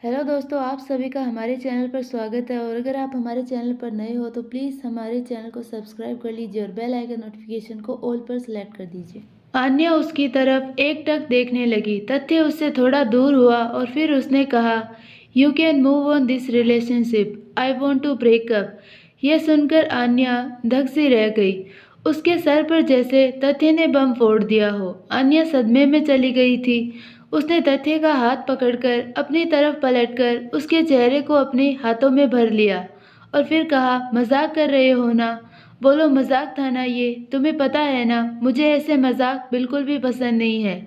Hello दोस्तों, आप सभी का हमारे चैनल पर स्वागत है। और अगर आप हमारे चैनल पर नए हो तो प्लीज़ हमारे चैनल को सब्सक्राइब कर लीजिए और बेल आइकन नोटिफिकेशन को ऑल पर सेलेक्ट कर दीजिए। आन्या उसकी तरफ एकटक देखने लगी। तथ्य उससे थोड़ा दूर हुआ और फिर उसने कहा, you can move on this relationship, I want to break up. यह सुनकर आन्या धक सी रह गई। उसके सर पर जैसे तथ्य ने बम फोड़ दिया हो। आन्या सदमे में चली गई थी। उसने तथ्य का हाथ पकड़कर अपनी तरफ पलटकर उसके चेहरे को अपने हाथों में भर लिया और फिर कहा, मजाक कर रहे हो ना? बोलो, मजाक था ना ये? तुम्हें पता है ना, मुझे ऐसे मजाक बिल्कुल भी पसंद नहीं है।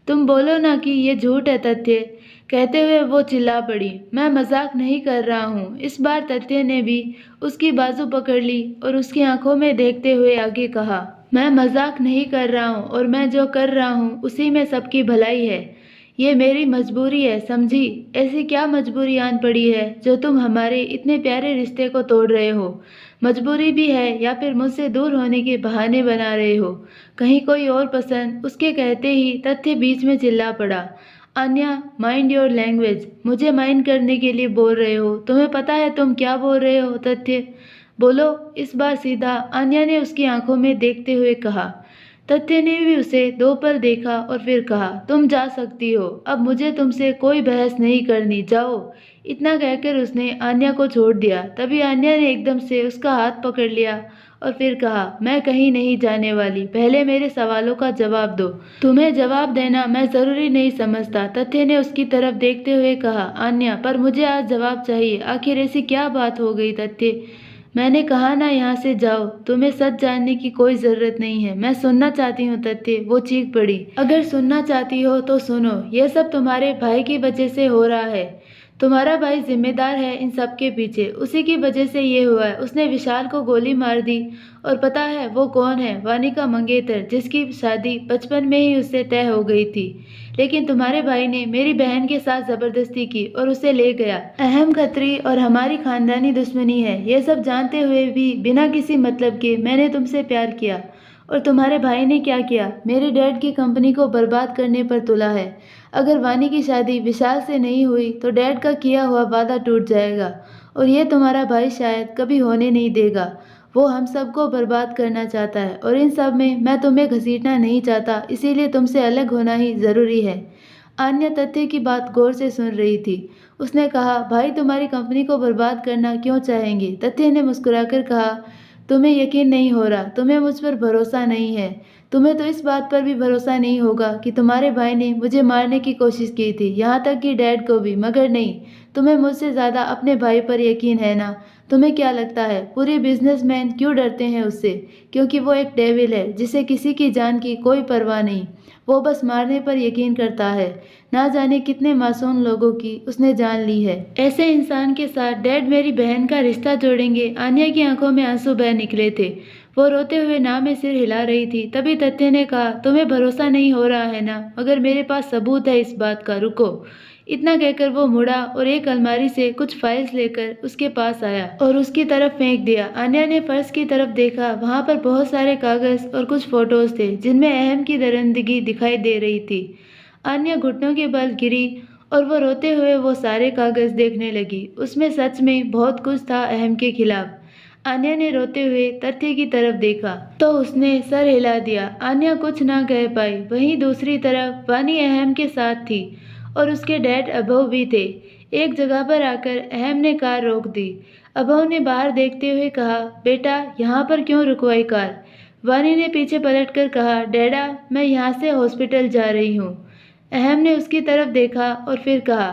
तुम बोलो ना कि ये झूठ है तथ्य। कहते हुए वो चिल्ला पड़ी, मैं मजाक नहीं कर रहा हूँ। इस बार तथ्य ने भी उसकी बाजू पकड़ ली और उसकी आंखों में देखते हुए आगे कहा, मैं मजाक नहीं कर रहा हूँ और मैं जो कर रहा हूँ उसी में सबकी भलाई है। ये मेरी मजबूरी है, समझी? ऐसी क्या मजबूरी आन पड़ी है जो तुम हमारे इतने प्यारे रिश्ते को तोड़ रहे हो? मजबूरी भी है या फिर मुझसे दूर होने के बहाने बना रहे हो? कहीं कोई और पसंद? उसके कहते ही तथ्य बीच में चिल्ला पड़ा, अन्या, माइंड योर लैंग्वेज। मुझे माइंड करने के लिए बोल रहे हो? तुम्हें पता है तुम क्या बोल रहे हो? तथ्य बोलो, इस बार सीधा, अन्या ने उसकी आंखों में देखते हुए कहा। तथ्य ने भी उसे दो पल देखा और फिर कहा, तुम जा सकती हो, अब मुझे तुमसे कोई बहस नहीं करनी, जाओ। इतना कहकर उसने आन्या को छोड़ दिया। तभी आन्या ने एकदम से उसका हाथ पकड़ लिया और फिर कहा, मैं कहीं नहीं जाने वाली, पहले मेरे सवालों का जवाब दो। तुम्हें जवाब देना मैं जरूरी नहीं समझता, तथ्य ने उसकी तरफ देखते हुए कहा। आन्या, पर मुझे आज जवाब चाहिए, आखिर ऐसी क्या बात हो गई? तथ्य, मैंने कहा ना, यहाँ से जाओ, तुम्हें सच जानने की कोई जरूरत नहीं है। मैं सुनना चाहती हूँ तथ्य, वो चीख पड़ी। अगर सुनना चाहती हो तो सुनो, यह सब तुम्हारे भाई की वजह से हो रहा है। तुम्हारा भाई जिम्मेदार है इन सब के पीछे, उसी की वजह से ये हुआ है। उसने विशाल को गोली मार दी। और पता है वो कौन है? वानी का मंगेतर, जिसकी शादी बचपन में ही उससे तय हो गई थी। लेकिन तुम्हारे भाई ने मेरी बहन के साथ जबरदस्ती की और उसे ले गया। अहम खत्री और हमारी खानदानी दुश्मनी है। ये सब जानते हुए भी बिना किसी मतलब के मैंने तुमसे प्यार किया। और तुम्हारे भाई ने क्या किया? मेरे डैड की कंपनी को बर्बाद करने पर तुला है। अगर वानी की शादी विशाल से नहीं हुई तो डैड का किया हुआ वादा टूट जाएगा और ये तुम्हारा भाई शायद कभी होने नहीं देगा। वो हम सबको बर्बाद करना चाहता है और इन सब में मैं तुम्हें घसीटना नहीं चाहता, इसीलिए तुमसे अलग होना ही जरूरी है। आन्या तथ्य की बात गौर से सुन रही थी। उसने कहा, भाई तुम्हारी कंपनी को बर्बाद करना क्यों चाहेंगे? तथ्य ने मुस्कुराकर कहा, तुम्हें यकीन नहीं हो रहा, तुम्हें मुझ पर भरोसा नहीं है। तुम्हें तो इस बात पर भी भरोसा नहीं होगा कि तुम्हारे भाई ने मुझे मारने की कोशिश की थी, यहाँ तक कि डैड को भी, मगर नहीं, तुम्हें मुझसे ज़्यादा अपने भाई पर यकीन है ना? तुम्हें क्या लगता है पूरे बिजनेसमैन क्यों डरते हैं उससे? क्योंकि वो एक डेविल है जिसे किसी की जान की कोई परवाह नहीं। वो बस मारने पर यकीन करता है। ना जाने कितने मासूम लोगों की उसने जान ली है। ऐसे इंसान के साथ डैड मेरी बहन का रिश्ता जोड़ेंगे? आन्या की आंखों में आंसू बह निकले थे। वो रोते हुए ना में सिर हिला रही थी। तभी तथ्य ने कहा, तुम्हें भरोसा नहीं हो रहा है ना, मगर मेरे पास सबूत है इस बात का, रुको। इतना कहकर वो मुड़ा और एक अलमारी से कुछ फाइल्स लेकर उसके पास आया और उसकी तरफ फेंक दिया। आन्या ने फर्श की तरफ देखा। वहां पर बहुत सारे कागज और कुछ फोटोज थे जिनमें अहम की दरिंदगी दिखाई दे रही थी। आन्या घुटनों के बल गिरी और वो रोते हुए वो सारे कागज देखने लगी। उसमें सच में बहुत कुछ था अहम के खिलाफ। आन्या ने रोते हुए तथ्य की तरफ देखा तो उसने सर हिला दिया। आन्या कुछ ना कह पाई। वहीं दूसरी तरफ वानी अहम के साथ थी और उसके डैड अभव भी थे। एक जगह पर आकर अहम ने कार रोक दी। अभव ने बाहर देखते हुए कहा, बेटा यहाँ पर क्यों रुकवाई कार? वानी ने पीछे पलटकर कहा, डैडा, मैं यहाँ से हॉस्पिटल जा रही हूँ। अहम ने उसकी तरफ देखा और फिर कहा,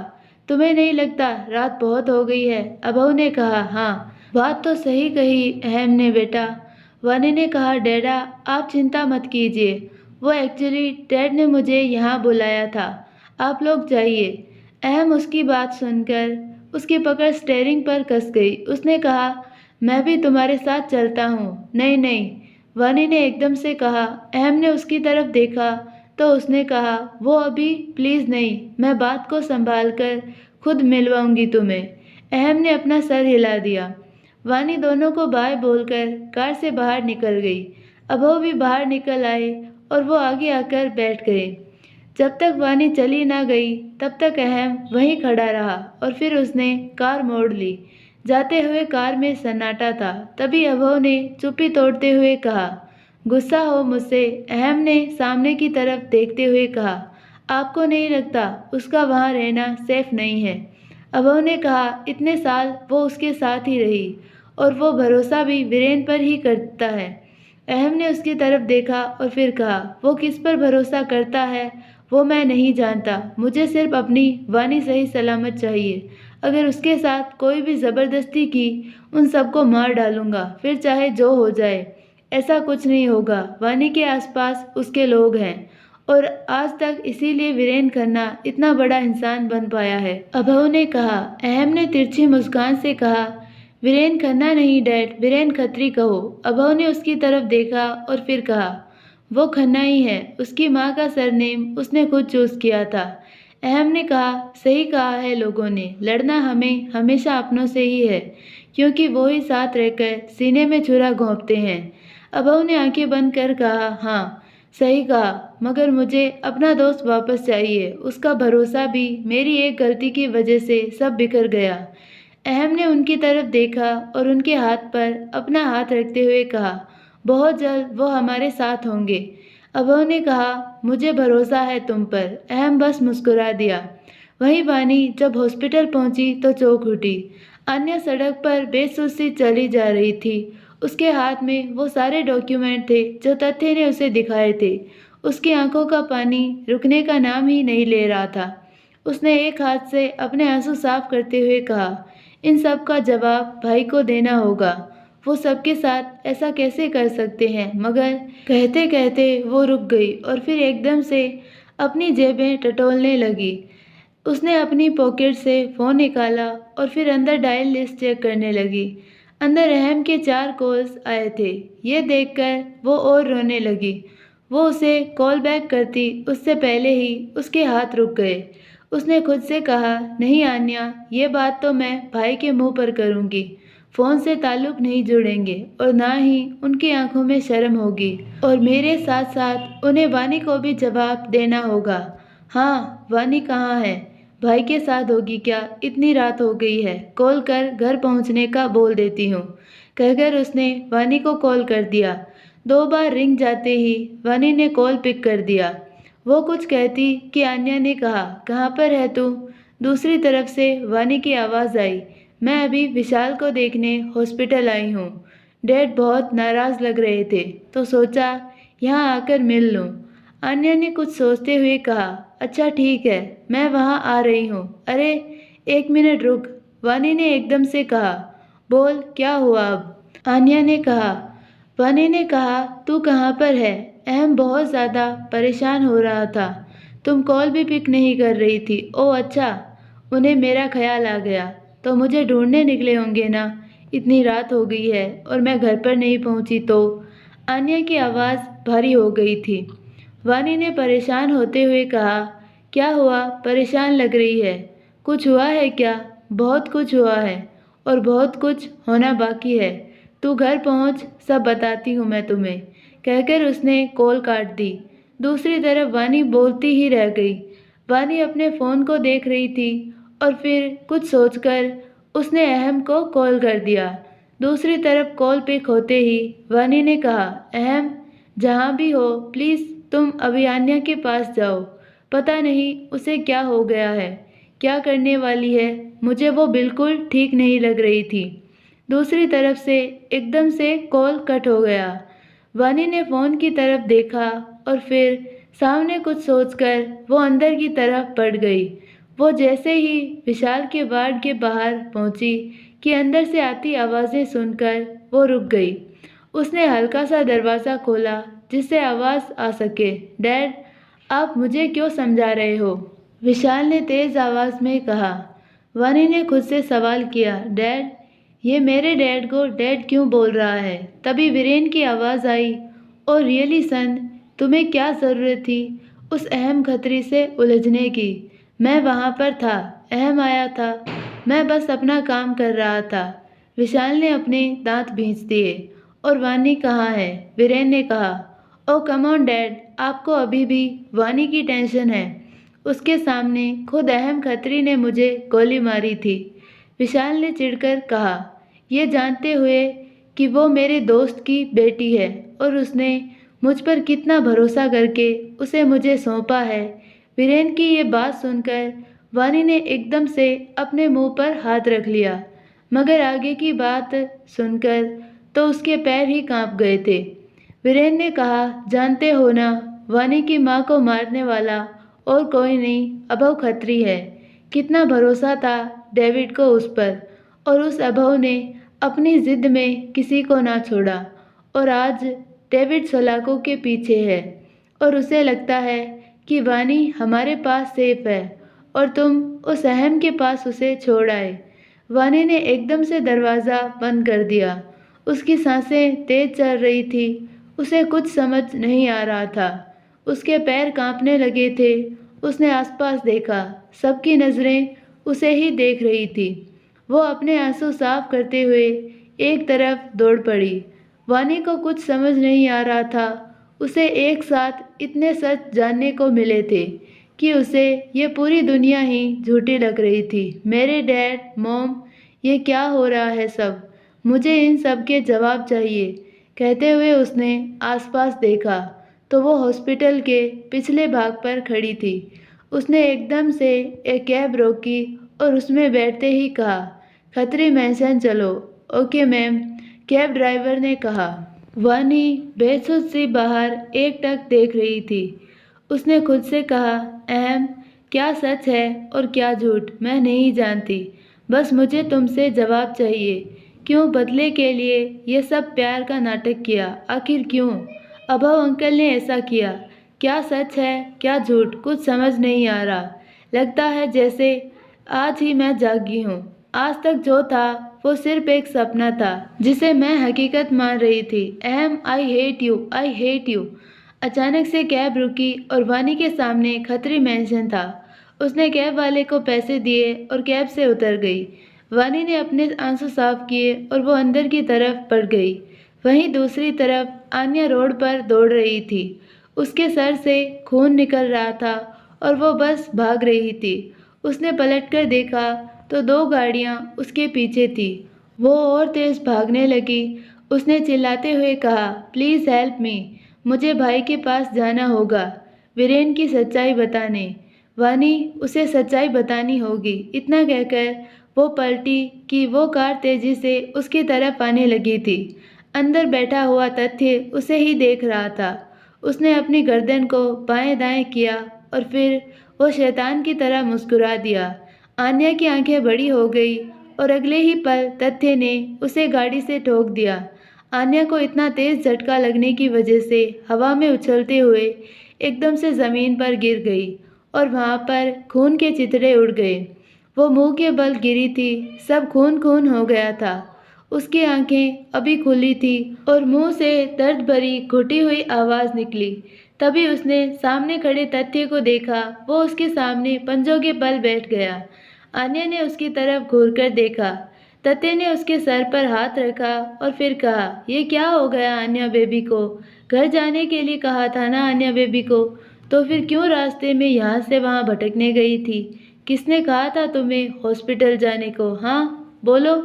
तुम्हें नहीं लगता रात बहुत हो गई है? अभव ने कहा, हाँ, बात तो सही कही अहम ने बेटा। वानी ने कहा, डैडा आप चिंता मत कीजिए, वो एक्चुअली डैड ने मुझे यहाँ बुलाया था, आप लोग जाइए। अहम उसकी बात सुनकर उसकी पकड़ स्टेयरिंग पर कस गई। उसने कहा, मैं भी तुम्हारे साथ चलता हूँ। नहीं नहीं, वानी ने एकदम से कहा। अहम ने उसकी तरफ देखा तो उसने कहा, वो अभी प्लीज़ नहीं, मैं बात को संभाल कर खुद मिलवाऊंगी तुम्हें। अहम ने अपना सर हिला दिया। वानी दोनों को बाय बोलकर कार से बाहर निकल गई। अभव भी बाहर निकल आए और वो आगे आकर बैठ गए। जब तक वानी चली ना गई तब तक अहम वहीं खड़ा रहा और फिर उसने कार मोड़ ली। जाते हुए कार में सन्नाटा था। तभी अभव ने चुप्पी तोड़ते हुए कहा, गुस्सा हो मुझसे? अहम ने सामने की तरफ देखते हुए कहा, आपको नहीं लगता उसका वहाँ रहना सेफ नहीं है? अभव ने कहा, इतने साल वो उसके साथ ही रही और वो भरोसा भी वीरेन पर ही करता है। अहम ने उसकी तरफ देखा और फिर कहा, वो किस पर भरोसा करता है वो मैं नहीं जानता। मुझे सिर्फ अपनी वानी सही सलामत चाहिए। अगर उसके साथ कोई भी ज़बरदस्ती की, उन सबको मार डालूंगा, फिर चाहे जो हो जाए। ऐसा कुछ नहीं होगा। वानी के आसपास उसके लोग हैं और आज तक इसीलिए वीरेन खन्ना इतना बड़ा इंसान बन पाया है। अभव ने कहा। अहम ने तिरछी मुस्कान से कहा, वीरेन खन्ना नहीं डैड, वीरेन खत्री कहो। अभव ने उसकी तरफ देखा और फिर कहा, वो खन्ना ही है। उसकी माँ का सरनेम उसने खुद चूज किया था। अहम ने कहा, सही कहा है लोगों ने, लड़ना हमें हमेशा अपनों से ही है, क्योंकि वो ही साथ रहकर सीने में छुरा घोंपते हैं। अभव ने आंखें बंद कर कहा, हाँ सही कहा, मगर मुझे अपना दोस्त वापस चाहिए। उसका भरोसा भी मेरी एक गलती की वजह से सब बिखर गया। अहम ने उनकी तरफ देखा और उनके हाथ पर अपना हाथ रखते हुए कहा, बहुत जल्द वो हमारे साथ होंगे। अभव ने कहा, मुझे भरोसा है तुम पर। अहम बस मुस्कुरा दिया। वहीं वानी जब हॉस्पिटल पहुंची तो चौंक उठी। अन्य सड़क पर बेसुध सी चली जा रही थी। उसके हाथ में वो सारे डॉक्यूमेंट थे जो तथ्य ने उसे दिखाए थे। उसकी आंखों का पानी रुकने का नाम ही नहीं ले रहा था। उसने एक हाथ से अपने आंसू साफ करते हुए कहा, इन सब का जवाब भाई को देना होगा। वो सबके साथ ऐसा कैसे कर सकते हैं? मगर कहते कहते वो रुक गई और फिर एकदम से अपनी जेबें टटोलने लगी। उसने अपनी पॉकेट से फ़ोन निकाला और फिर अंदर डायल लिस्ट चेक करने लगी। अंदर अहम के 4 कॉल्स आए थे। ये देखकर वो और रोने लगी। वो उसे कॉल बैक करती उससे पहले ही उसके हाथ रुक गए। उसने खुद से कहा, नहीं आन्या, ये बात तो मैं भाई के मुंह पर करूँगी। फ़ोन से ताल्लुक़ नहीं जुड़ेंगे और ना ही उनकी आंखों में शर्म होगी, और मेरे साथ साथ उन्हें वानी को भी जवाब देना होगा। हाँ, वानी कहाँ है? भाई के साथ होगी क्या? इतनी रात हो गई है, कॉल कर घर पहुंचने का बोल देती हूँ, कहकर उसने वानी को कॉल कर दिया। 2 बार रिंग जाते ही वानी ने कॉल पिक कर दिया। वो कुछ कहती कि आन्या ने कहा, कहाँ पर है तू? दूसरी तरफ से वानी की आवाज़ आई, मैं अभी विशाल को देखने हॉस्पिटल आई हूँ। डैड बहुत नाराज़ लग रहे थे तो सोचा यहाँ आकर मिल लूँ। आन्या ने कुछ सोचते हुए कहा, अच्छा ठीक है, मैं वहाँ आ रही हूँ। अरे 1 मिनट रुक, वानी ने एकदम से कहा। बोल, क्या हुआ अब? आन्या ने कहा। वानी ने कहा, तू कहाँ पर है? अहम बहुत ज़्यादा परेशान हो रहा था। तुम कॉल भी पिक नहीं कर रही थी। ओह अच्छा, उन्हें मेरा ख्याल आ गया तो मुझे ढूंढने निकले होंगे ना। इतनी रात हो गई है और मैं घर पर नहीं पहुंची तो। आन्या की आवाज़ भारी हो गई थी। वानी ने परेशान होते हुए कहा, क्या हुआ? परेशान लग रही है। कुछ हुआ है क्या? बहुत कुछ हुआ है और बहुत कुछ होना बाकी है। तू घर पहुंच, सब बताती हूँ मैं तुम्हें, कहकर उसने कॉल काट दी। दूसरी तरफ वानी बोलती ही रह गई। वानी अपने फ़ोन को देख रही थी और फिर कुछ सोचकर उसने अहम को कॉल कर दिया। दूसरी तरफ कॉल पिक होते ही वानी ने कहा, अहम, जहाँ भी हो प्लीज़ तुम अभी आन्या के पास जाओ। पता नहीं उसे क्या हो गया है, क्या करने वाली है। मुझे वो बिल्कुल ठीक नहीं लग रही थी। दूसरी तरफ से एकदम से कॉल कट हो गया। वानी ने फ़ोन की तरफ देखा और फिर सामने कुछ सोचकर वो अंदर की तरफ पड़ गई। वो जैसे ही विशाल के वार्ड के बाहर पहुंची कि अंदर से आती आवाज़ें सुनकर वो रुक गई। उसने हल्का सा दरवाज़ा खोला जिससे आवाज़ आ सके। डैड, आप मुझे क्यों समझा रहे हो? विशाल ने तेज़ आवाज़ में कहा। वानी ने खुद से सवाल किया, डैड, ये मेरे डैड को डैड क्यों बोल रहा है? तभी वीरेन की आवाज़ आई, और रियली सन, तुम्हें क्या ज़रूरत थी उस अहम खतरी से उलझने की? मैं वहाँ पर था, अहम आया था, मैं बस अपना काम कर रहा था। विशाल ने अपने दांत भींच दिए। और वानी कहाँ है? वीरेन ने कहा। ओ कम ऑन डैड, आपको अभी भी वानी की टेंशन है। उसके सामने खुद अहम खत्री ने मुझे गोली मारी थी। विशाल ने चिढ़कर कहा, ये जानते हुए कि वो मेरे दोस्त की बेटी है और उसने मुझ पर कितना भरोसा करके उसे मुझे सौंपा है। वीरेन की ये बात सुनकर वानी ने एकदम से अपने मुंह पर हाथ रख लिया, मगर आगे की बात सुनकर तो उसके पैर ही कांप गए थे। वीरेन ने कहा, जानते हो ना, वानी की माँ को मारने वाला और कोई नहीं, अभव खत्री है। कितना भरोसा था डेविड को उस पर, और उस अभव ने अपनी जिद में किसी को ना छोड़ा, और आज डेविड सलाखों के पीछे है और उसे लगता है कि वानी हमारे पास सेफ है और तुम उस अहम के पास उसे छोड़ आए। वानी ने एकदम से दरवाज़ा बंद कर दिया। उसकी सांसें तेज चल रही थी। उसे कुछ समझ नहीं आ रहा था। उसके पैर कांपने लगे थे। उसने आसपास देखा, सबकी नज़रें उसे ही देख रही थी। वो अपने आंसू साफ करते हुए एक तरफ दौड़ पड़ी। वानी को कुछ समझ नहीं आ रहा था। उसे एक साथ इतने सच जानने को मिले थे कि उसे ये पूरी दुनिया ही झूठी लग रही थी। मेरे डैड, मॉम, ये क्या हो रहा है सब? मुझे इन सब के जवाब चाहिए। कहते हुए उसने आसपास देखा तो वो हॉस्पिटल के पिछले भाग पर खड़ी थी। उसने एकदम से एक कैब रोकी और उसमें बैठते ही कहा, खत्री मैंशन चलो। ओके मैम, कैब ड्राइवर ने कहा। वानी बेसुध सी बाहर एकटक देख रही थी। उसने खुद से कहा, अहम, क्या सच है और क्या झूठ मैं नहीं जानती। बस मुझे तुमसे जवाब चाहिए। क्यों बदले के लिए ये सब प्यार का नाटक किया? आखिर क्यों? अभव अंकल ने ऐसा किया। क्या सच है क्या झूठ कुछ समझ नहीं आ रहा। लगता है जैसे आज ही मैं जागी हूँ। आज तक जो था वो सिर्फ एक सपना था जिसे मैं हकीकत मान रही थी। अहम, I hate you, I hate you. अचानक से कैब रुकी और वानी के सामने खत्री मैंशन था। उसने कैब वाले को पैसे दिए और कैब से उतर गई। वानी ने अपने आंसू साफ किए और वो अंदर की तरफ बढ़ गई। वहीं दूसरी तरफ आन्या रोड पर दौड़ रही थी। उसके सर से खून निकल रहा था और वो बस भाग रही थी। उसने पलटकर देखा तो 2 गाड़ियां उसके पीछे थी। वो और तेज भागने लगी। उसने चिल्लाते हुए कहा, प्लीज़ हेल्प मी, मुझे भाई के पास जाना होगा वीरेन की सच्चाई बताने। वानी, उसे सच्चाई बतानी होगी। इतना कहकर वो पलटी कि वो कार तेजी से उसकी तरफ आने लगी थी। अंदर बैठा हुआ तथ्य उसे ही देख रहा था। उसने अपनी गर्दन को बाएं दाएं किया और फिर वो शैतान की तरह मुस्कुरा दिया। आन्या की आंखें बड़ी हो गई और अगले ही पल तथ्य ने उसे गाड़ी से ठोक दिया। आन्या को इतना तेज झटका लगने की वजह से हवा में उछलते हुए एकदम से जमीन पर गिर गई और वहां पर खून के चितड़े उड़ गए। वो मुंह के बल गिरी थी। सब खून खून हो गया था। उसकी आंखें अभी खुली थी और मुंह से दर्द भरी घुटी हुई आवाज निकली। तभी उसने सामने खड़े तथ्य को देखा। वो उसके सामने पंजों के बल बैठ गया। आन्या ने उसकी तरफ घूरकर देखा। तथ्य ने उसके सर पर हाथ रखा और फिर कहा, ये क्या हो गया आन्या बेबी को? घर जाने के लिए कहा था ना आन्या बेबी को, तो फिर क्यों रास्ते में यहाँ से वहाँ भटकने गई थी? किसने कहा था तुम्हें हॉस्पिटल जाने को? हाँ बोलो।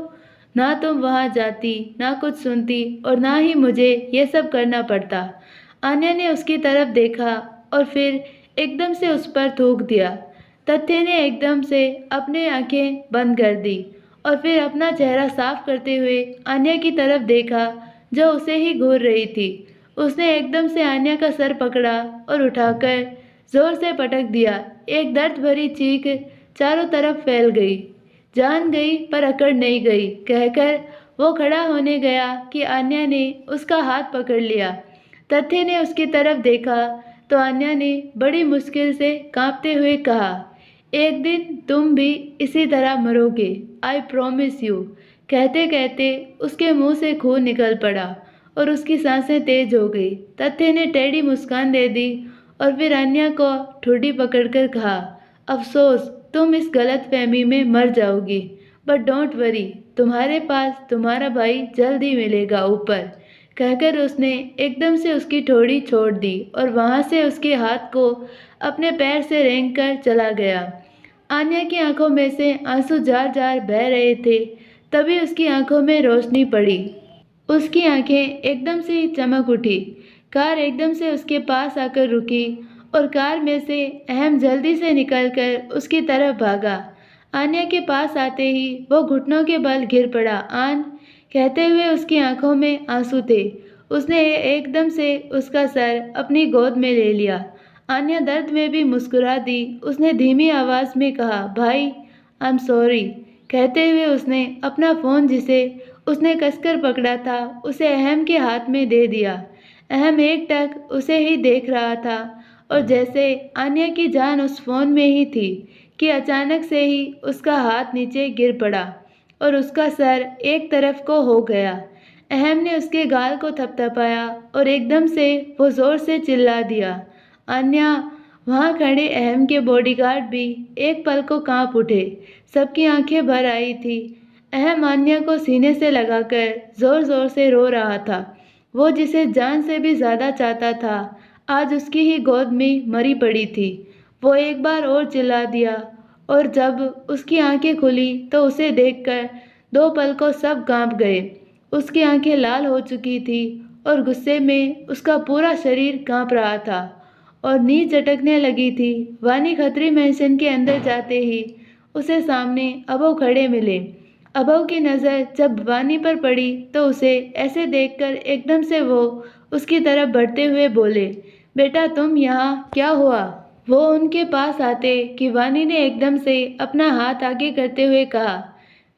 ना तुम वहाँ जाती, ना कुछ सुनती और ना ही मुझे ये सब करना पड़ता। आन्या ने उसकी तरफ देखा और फिर एकदम से उस पर थूक दिया। तथ्य ने एकदम से अपनी आंखें बंद कर दी और फिर अपना चेहरा साफ करते हुए आन्या की तरफ देखा जो उसे ही घूर रही थी। उसने एकदम से आन्या का सर पकड़ा और उठाकर जोर से पटक दिया। एक दर्द भरी चीख चारों तरफ फैल गई। जान गई पर अकड़ नहीं गई कहकर वो खड़ा होने गया कि आन्या ने उसका हाथ पकड़ लिया। तथ्य ने उसकी तरफ देखा तो आन्या ने बड़ी मुश्किल से कांपते हुए कहा, एक दिन तुम भी इसी तरह मरोगे, आई प्रॉमिस यू। कहते कहते उसके मुंह से खून निकल पड़ा और उसकी सांसें तेज हो गई। तथ्य ने टेढ़ी मुस्कान दे दी और फिर आन्या को ठुड्डी पकड़कर कहा, अफसोस तुम इस गलत फहमी में मर जाओगी, बट डोंट वरी, तुम्हारे पास तुम्हारा भाई जल्द ही मिलेगा ऊपर। कहकर उसने एकदम से उसकी ठोड़ी छोड़ दी और वहाँ से उसके हाथ को अपने पैर से रेंग कर चला गया। आन्या की आंखों में से आंसू जार जार बह रहे थे। तभी उसकी आंखों में रोशनी पड़ी। उसकी आंखें एकदम से चमक उठी। कार एकदम से उसके पास आकर रुकी और कार में से अहम जल्दी से निकलकर उसकी तरफ भागा। आन्या के पास आते ही वो घुटनों के बल गिर पड़ा। आन, कहते हुए उसकी आंखों में आंसू थे। उसने एकदम से उसका सर अपनी गोद में ले लिया। आन्या दर्द में भी मुस्कुरा दी। उसने धीमी आवाज में कहा, भाई, आई एम सॉरी। कहते हुए उसने अपना फ़ोन, जिसे उसने कसकर पकड़ा था, उसे अहम के हाथ में दे दिया। अहम एकटक उसे ही देख रहा था और जैसे आन्या की जान उस फ़ोन में ही थी कि अचानक से ही उसका हाथ नीचे गिर पड़ा और उसका सर एक तरफ को हो गया। अहम ने उसके गाल को थपथपाया और एकदम से वो ज़ोर से चिल्ला दिया। आन्या! वहाँ खड़े अहम के बॉडीगार्ड भी एक पल को कांप उठे। सबकी आंखें भर आई थी। अहम आन्या को सीने से लगाकर जोर जोर से रो रहा था। वो जिसे जान से भी ज्यादा चाहता था, आज उसकी ही गोद में मरी पड़ी थी। वो एक बार और चिल्ला दिया और जब उसकी आंखें खुली तो उसे देखकर दो पल को सब कांप गए। उसकी आंखें लाल हो चुकी थी और गुस्से में उसका पूरा शरीर कांप रहा था और नींद चटकने लगी थी। वानी खत्री मेंशन के अंदर जाते ही उसे सामने अभव खड़े मिले। अभव की नज़र जब वानी पर पड़ी तो उसे ऐसे देखकर एकदम से वो उसकी तरफ बढ़ते हुए बोले, बेटा तुम यहाँ, क्या हुआ? वो उनके पास आते कि वानी ने एकदम से अपना हाथ आगे करते हुए कहा,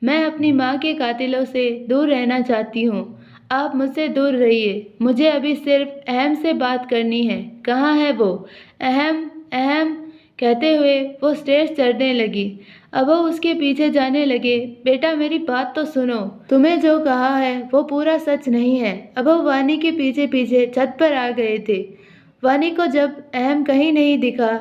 मैं अपनी माँ के कातिलों से दूर रहना चाहती हूँ। आप मुझसे दूर रहिए। मुझे अभी सिर्फ अहम से बात करनी है। कहाँ है वो? अहम, अहम, कहते हुए वो स्टेज चढ़ने लगी। अब वो उसके पीछे जाने लगे। बेटा मेरी बात तो सुनो। तुम्हें जो कहा है वो पूरा सच नहीं है। अब वो वानी के पीछे पीछे छत पर आ गए थे। वानी को जब अहम कहीं नहीं दिखा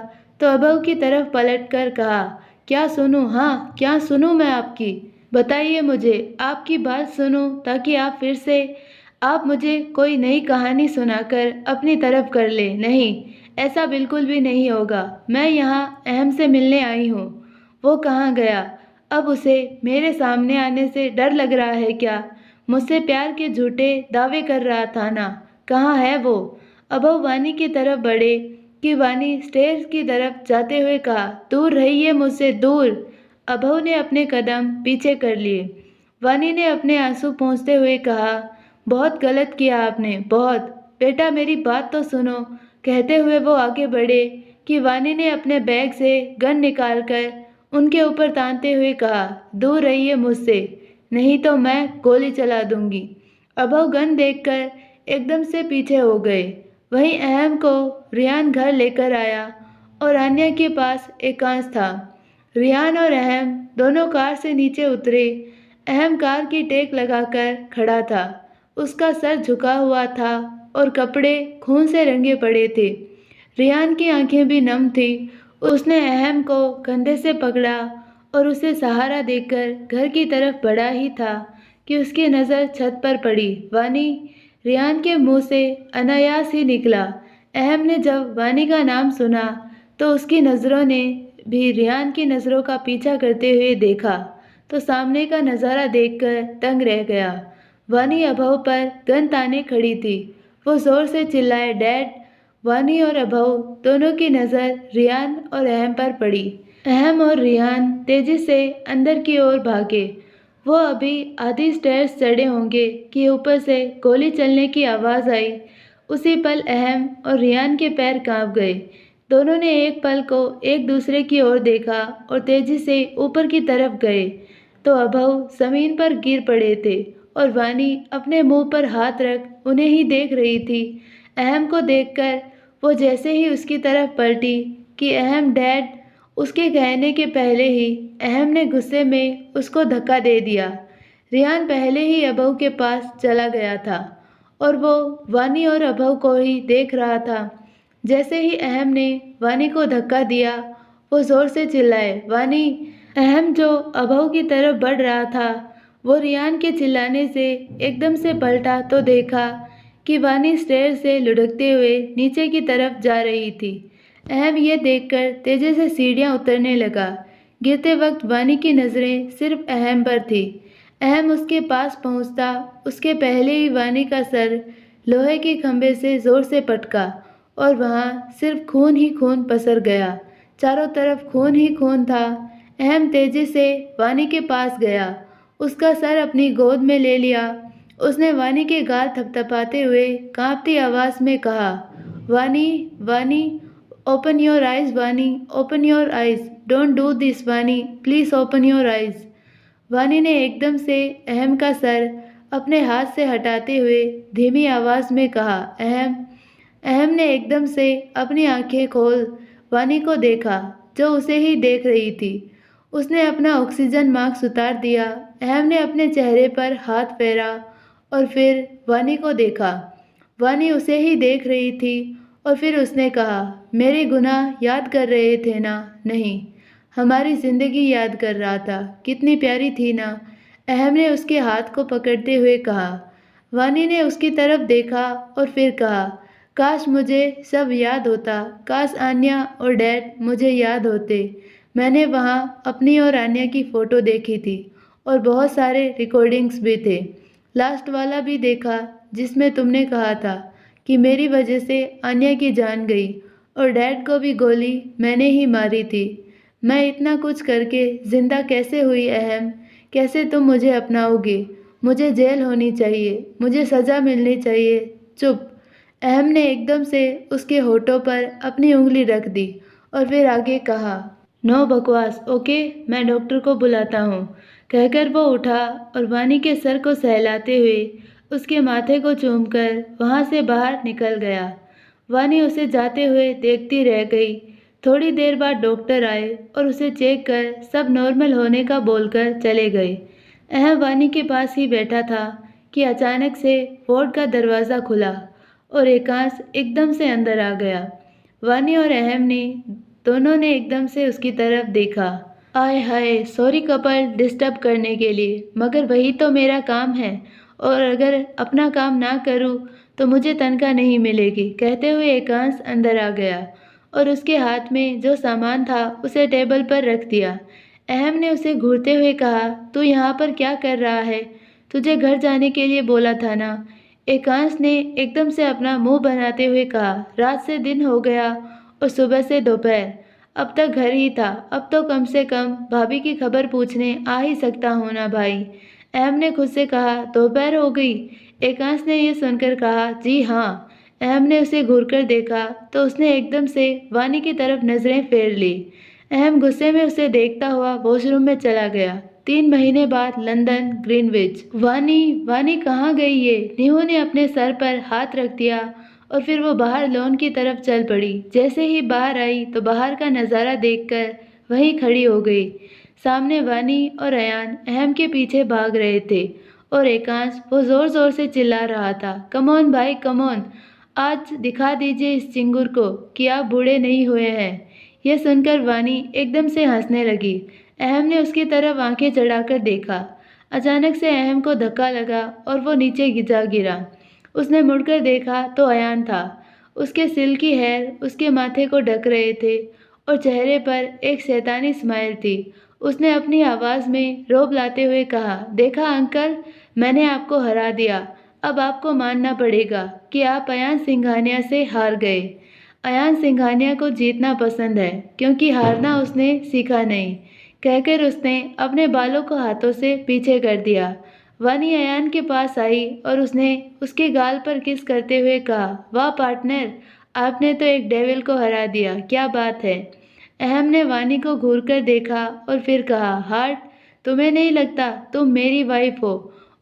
तो अभव की तरफ पलटकर कहा, क्या सुनूं? हाँ, क्या सुनूं मैं आपकी? बताइए मुझे, आपकी बात सुनूं ताकि आप फिर से आप मुझे कोई नई कहानी सुनाकर अपनी तरफ कर ले। नहीं, ऐसा बिल्कुल भी नहीं होगा। मैं यहाँ अहम से मिलने आई हूँ। वो कहाँ गया? अब उसे मेरे सामने आने से डर लग रहा है क्या? मुझसे प्यार के झूठे दावे कर रहा था ना? कहाँ है वो? अभव वानी की तरफ बढ़े कि वानी स्टेज की तरफ जाते हुए कहा, दूर रहिए मुझसे, दूर। अभव ने अपने कदम पीछे कर लिए। वानी ने अपने आंसू पोंछते हुए कहा, बहुत गलत किया आपने, बहुत। बेटा मेरी बात तो सुनो। कहते हुए वो आगे बढ़े कि वानी ने अपने बैग से गन निकालकर उनके ऊपर तानते हुए कहा, दूर रहिए मुझसे, नहीं तो मैं गोली चला दूंगी। अभव गन देखकर एकदम से पीछे हो गए। वहीं अहम को रियान घर लेकर आया और आन्या के पास एकांश था। रियान और अहम दोनों कार से नीचे उतरे। अहम कार की टेक लगाकर खड़ा था। उसका सर झुका हुआ था और कपड़े खून से रंगे पड़े थे। रियान की आंखें भी नम थी। उसने अहम को कंधे से पकड़ा और उसे सहारा देकर घर की तरफ बढ़ा ही था कि उसकी नज़र छत पर पड़ी। वानी, रियान के मुंह से अनायास ही निकला। अहम ने जब वानी का नाम सुना तो उसकी नज़रों ने भी रियान की नज़रों का पीछा करते हुए देखा तो सामने का नज़ारा देखकर दंग रह गया। वानी अभव पर गन ताने खड़ी थी। वो जोर से चिल्लाए, डैड। वानी और अभव दोनों की नज़र रियान और अहम पर पड़ी। अहम और रियान तेजी से अंदर की ओर भागे। वो अभी आधी स्टेयर्स चढ़े होंगे कि ऊपर से गोली चलने की आवाज़ आई। उसी पल अहम और रियान के पैर कांप गए। दोनों ने एक पल को एक दूसरे की ओर देखा और तेजी से ऊपर की तरफ गए तो अभव जमीन पर गिर पड़े थे और वानी अपने मुंह पर हाथ रख उन्हें ही देख रही थी। अहम को देखकर वो जैसे ही उसकी तरफ पलटी कि अहम, डैड, उसके कहने के पहले ही अहम ने गुस्से में उसको धक्का दे दिया। रियान पहले ही अभव के पास चला गया था और वो वानी और अभव को ही देख रहा था। जैसे ही अहम ने वानी को धक्का दिया वो जोर से चिल्लाए, वानी। अहम जो अभव की तरफ बढ़ रहा था वो रियान के चिल्लाने से एकदम से पलटा तो देखा कि वानी स्टेयर से लुढ़कते हुए नीचे की तरफ जा रही थी। अहम ये देखकर तेजी से सीढ़ियां उतरने लगा। गिरते वक्त वानी की नज़रें सिर्फ अहम पर थी। अहम उसके पास पहुंचता उसके पहले ही वानी का सर लोहे के खंभे से जोर से पटका और वहां सिर्फ खून ही खून पसर गया। चारों तरफ खून ही खून था। अहम तेजी से वानी के पास गया, उसका सर अपनी गोद में ले लिया। उसने वानी के गाल थपथपाते हुए कांपती आवाज में कहा, वानी, वानी, ओपन योर आइज वानी, open your eyes, don't do this वानी, प्लीज ओपन योर आइज। वानी ने एकदम से अहम का सर अपने हाथ से हटाते हुए धीमी आवाज में कहा, अहम। अहम ने एकदम से अपनी आंखें खोल वानी को देखा, जो उसे ही देख रही थी। उसने अपना ऑक्सीजन मास्क उतार दिया। अहम ने अपने चेहरे पर हाथ फेरा और फिर वानी को देखा। वानी उसे ही देख रही थी और फिर उसने कहा, मेरे गुनाह याद कर रहे थे ना? नहीं, हमारी जिंदगी याद कर रहा था। कितनी प्यारी थी ना? अहम ने उसके हाथ को पकड़ते हुए कहा। वानी ने उसकी तरफ देखा और फिर कहा, काश मुझे सब याद होता, काश आन्या और डैड मुझे याद होते। मैंने वहाँ अपनी और आन्या की फ़ोटो देखी थी और बहुत सारे रिकॉर्डिंग्स भी थे। लास्ट वाला भी देखा जिसमें तुमने कहा था कि मेरी वजह से आन्या की जान गई और डैड को भी गोली मैंने ही मारी थी। मैं इतना कुछ करके ज़िंदा कैसे हुई अहम? कैसे तुम मुझे अपनाओगे? मुझे जेल होनी चाहिए, मुझे सज़ा मिलनी चाहिए। चुप। अहम ने एकदम से उसके होठों पर अपनी उंगली रख दी और फिर आगे कहा, नो बकवास, ओके, मैं डॉक्टर को बुलाता हूँ। कहकर वो उठा और वानी के सर को सहलाते हुए उसके माथे को चूमकर वहाँ से बाहर निकल गया। वानी उसे जाते हुए देखती रह गई। थोड़ी देर बाद डॉक्टर आए और उसे चेक कर सब नॉर्मल होने का बोलकर चले गए। अहम वानी के पास ही बैठा था कि अचानक से वार्ड का दरवाज़ा खुला और एकांश एकदम से अंदर आ गया। वानी और अहम ने दोनों ने एकदम से उसकी तरफ देखा। आय हाय, सॉरी कपल डिस्टर्ब करने के लिए, मगर वही तो मेरा काम है और अगर अपना काम ना करूं तो मुझे तनख्वाह नहीं मिलेगी। कहते हुए एकांश अंदर आ गया और उसके हाथ में जो सामान था उसे टेबल पर रख दिया। अहम ने उसे घूरते हुए कहा, तू यहाँ पर क्या कर रहा है? तुझे घर जाने के लिए बोला था ना? एकांश ने एकदम से अपना मुंह बनाते हुए कहा, रात से दिन हो गया और सुबह से दोपहर, अब तक घर ही था। अब तो कम से कम भाभी की खबर पूछने आ ही सकता हूँ ना भाई? अहम ने खुद से कहा, दोपहर हो गई? एकांश ने यह सुनकर कहा, जी हाँ। अहम ने उसे घूरकर देखा तो उसने एकदम से वानी की तरफ नजरें फेर ली। अहम गुस्से में उसे देखता हुआ वॉशरूम में चला गया। 3 महीने बाद लंदन, ग्रीनविच। वानी, वानी कहाँ गई ये? नीहू ने अपने सर पर हाथ रख दिया और फिर वो बाहर लॉन की तरफ चल पड़ी। जैसे ही बाहर आई तो बाहर का नज़ारा देखकर वहीं खड़ी हो गई। सामने वानी और अयान अहम के पीछे भाग रहे थे और एकांश वो जोर जोर से चिल्ला रहा था, कम ऑन भाई, कम ऑन, आज दिखा दीजिए इस चिंगुर को कि आप बूढ़े नहीं हुए हैं। यह सुनकर वानी एकदम से हंसने लगी। अहम ने उसकी तरफ आंखें चढ़ाकर देखा। अचानक से अहम को धक्का लगा और वो नीचे जा गिरा। उसने मुड़कर देखा तो अयान था। उसके सिल्की हेयर उसके माथे को ढक रहे थे और चेहरे पर एक शैतानी स्माइल थी। उसने अपनी आवाज़ में रोब लाते हुए कहा, देखा अंकल, मैंने आपको हरा दिया। अब आपको मानना पड़ेगा कि आप अयान सिंघानिया से हार गए। अयान सिंघानिया को जीतना पसंद है क्योंकि हारना उसने सीखा नहीं। कहकर उसने अपने बालों को हाथों से पीछे कर दिया। वानी अयान के पास आई और उसने उसके गाल पर किस करते हुए कहा, वाह पार्टनर, आपने तो एक डेविल को हरा दिया, क्या बात है। अहम ने वानी को घूरकर देखा और फिर कहा, हार्ट, तुम्हें नहीं लगता तुम मेरी वाइफ हो?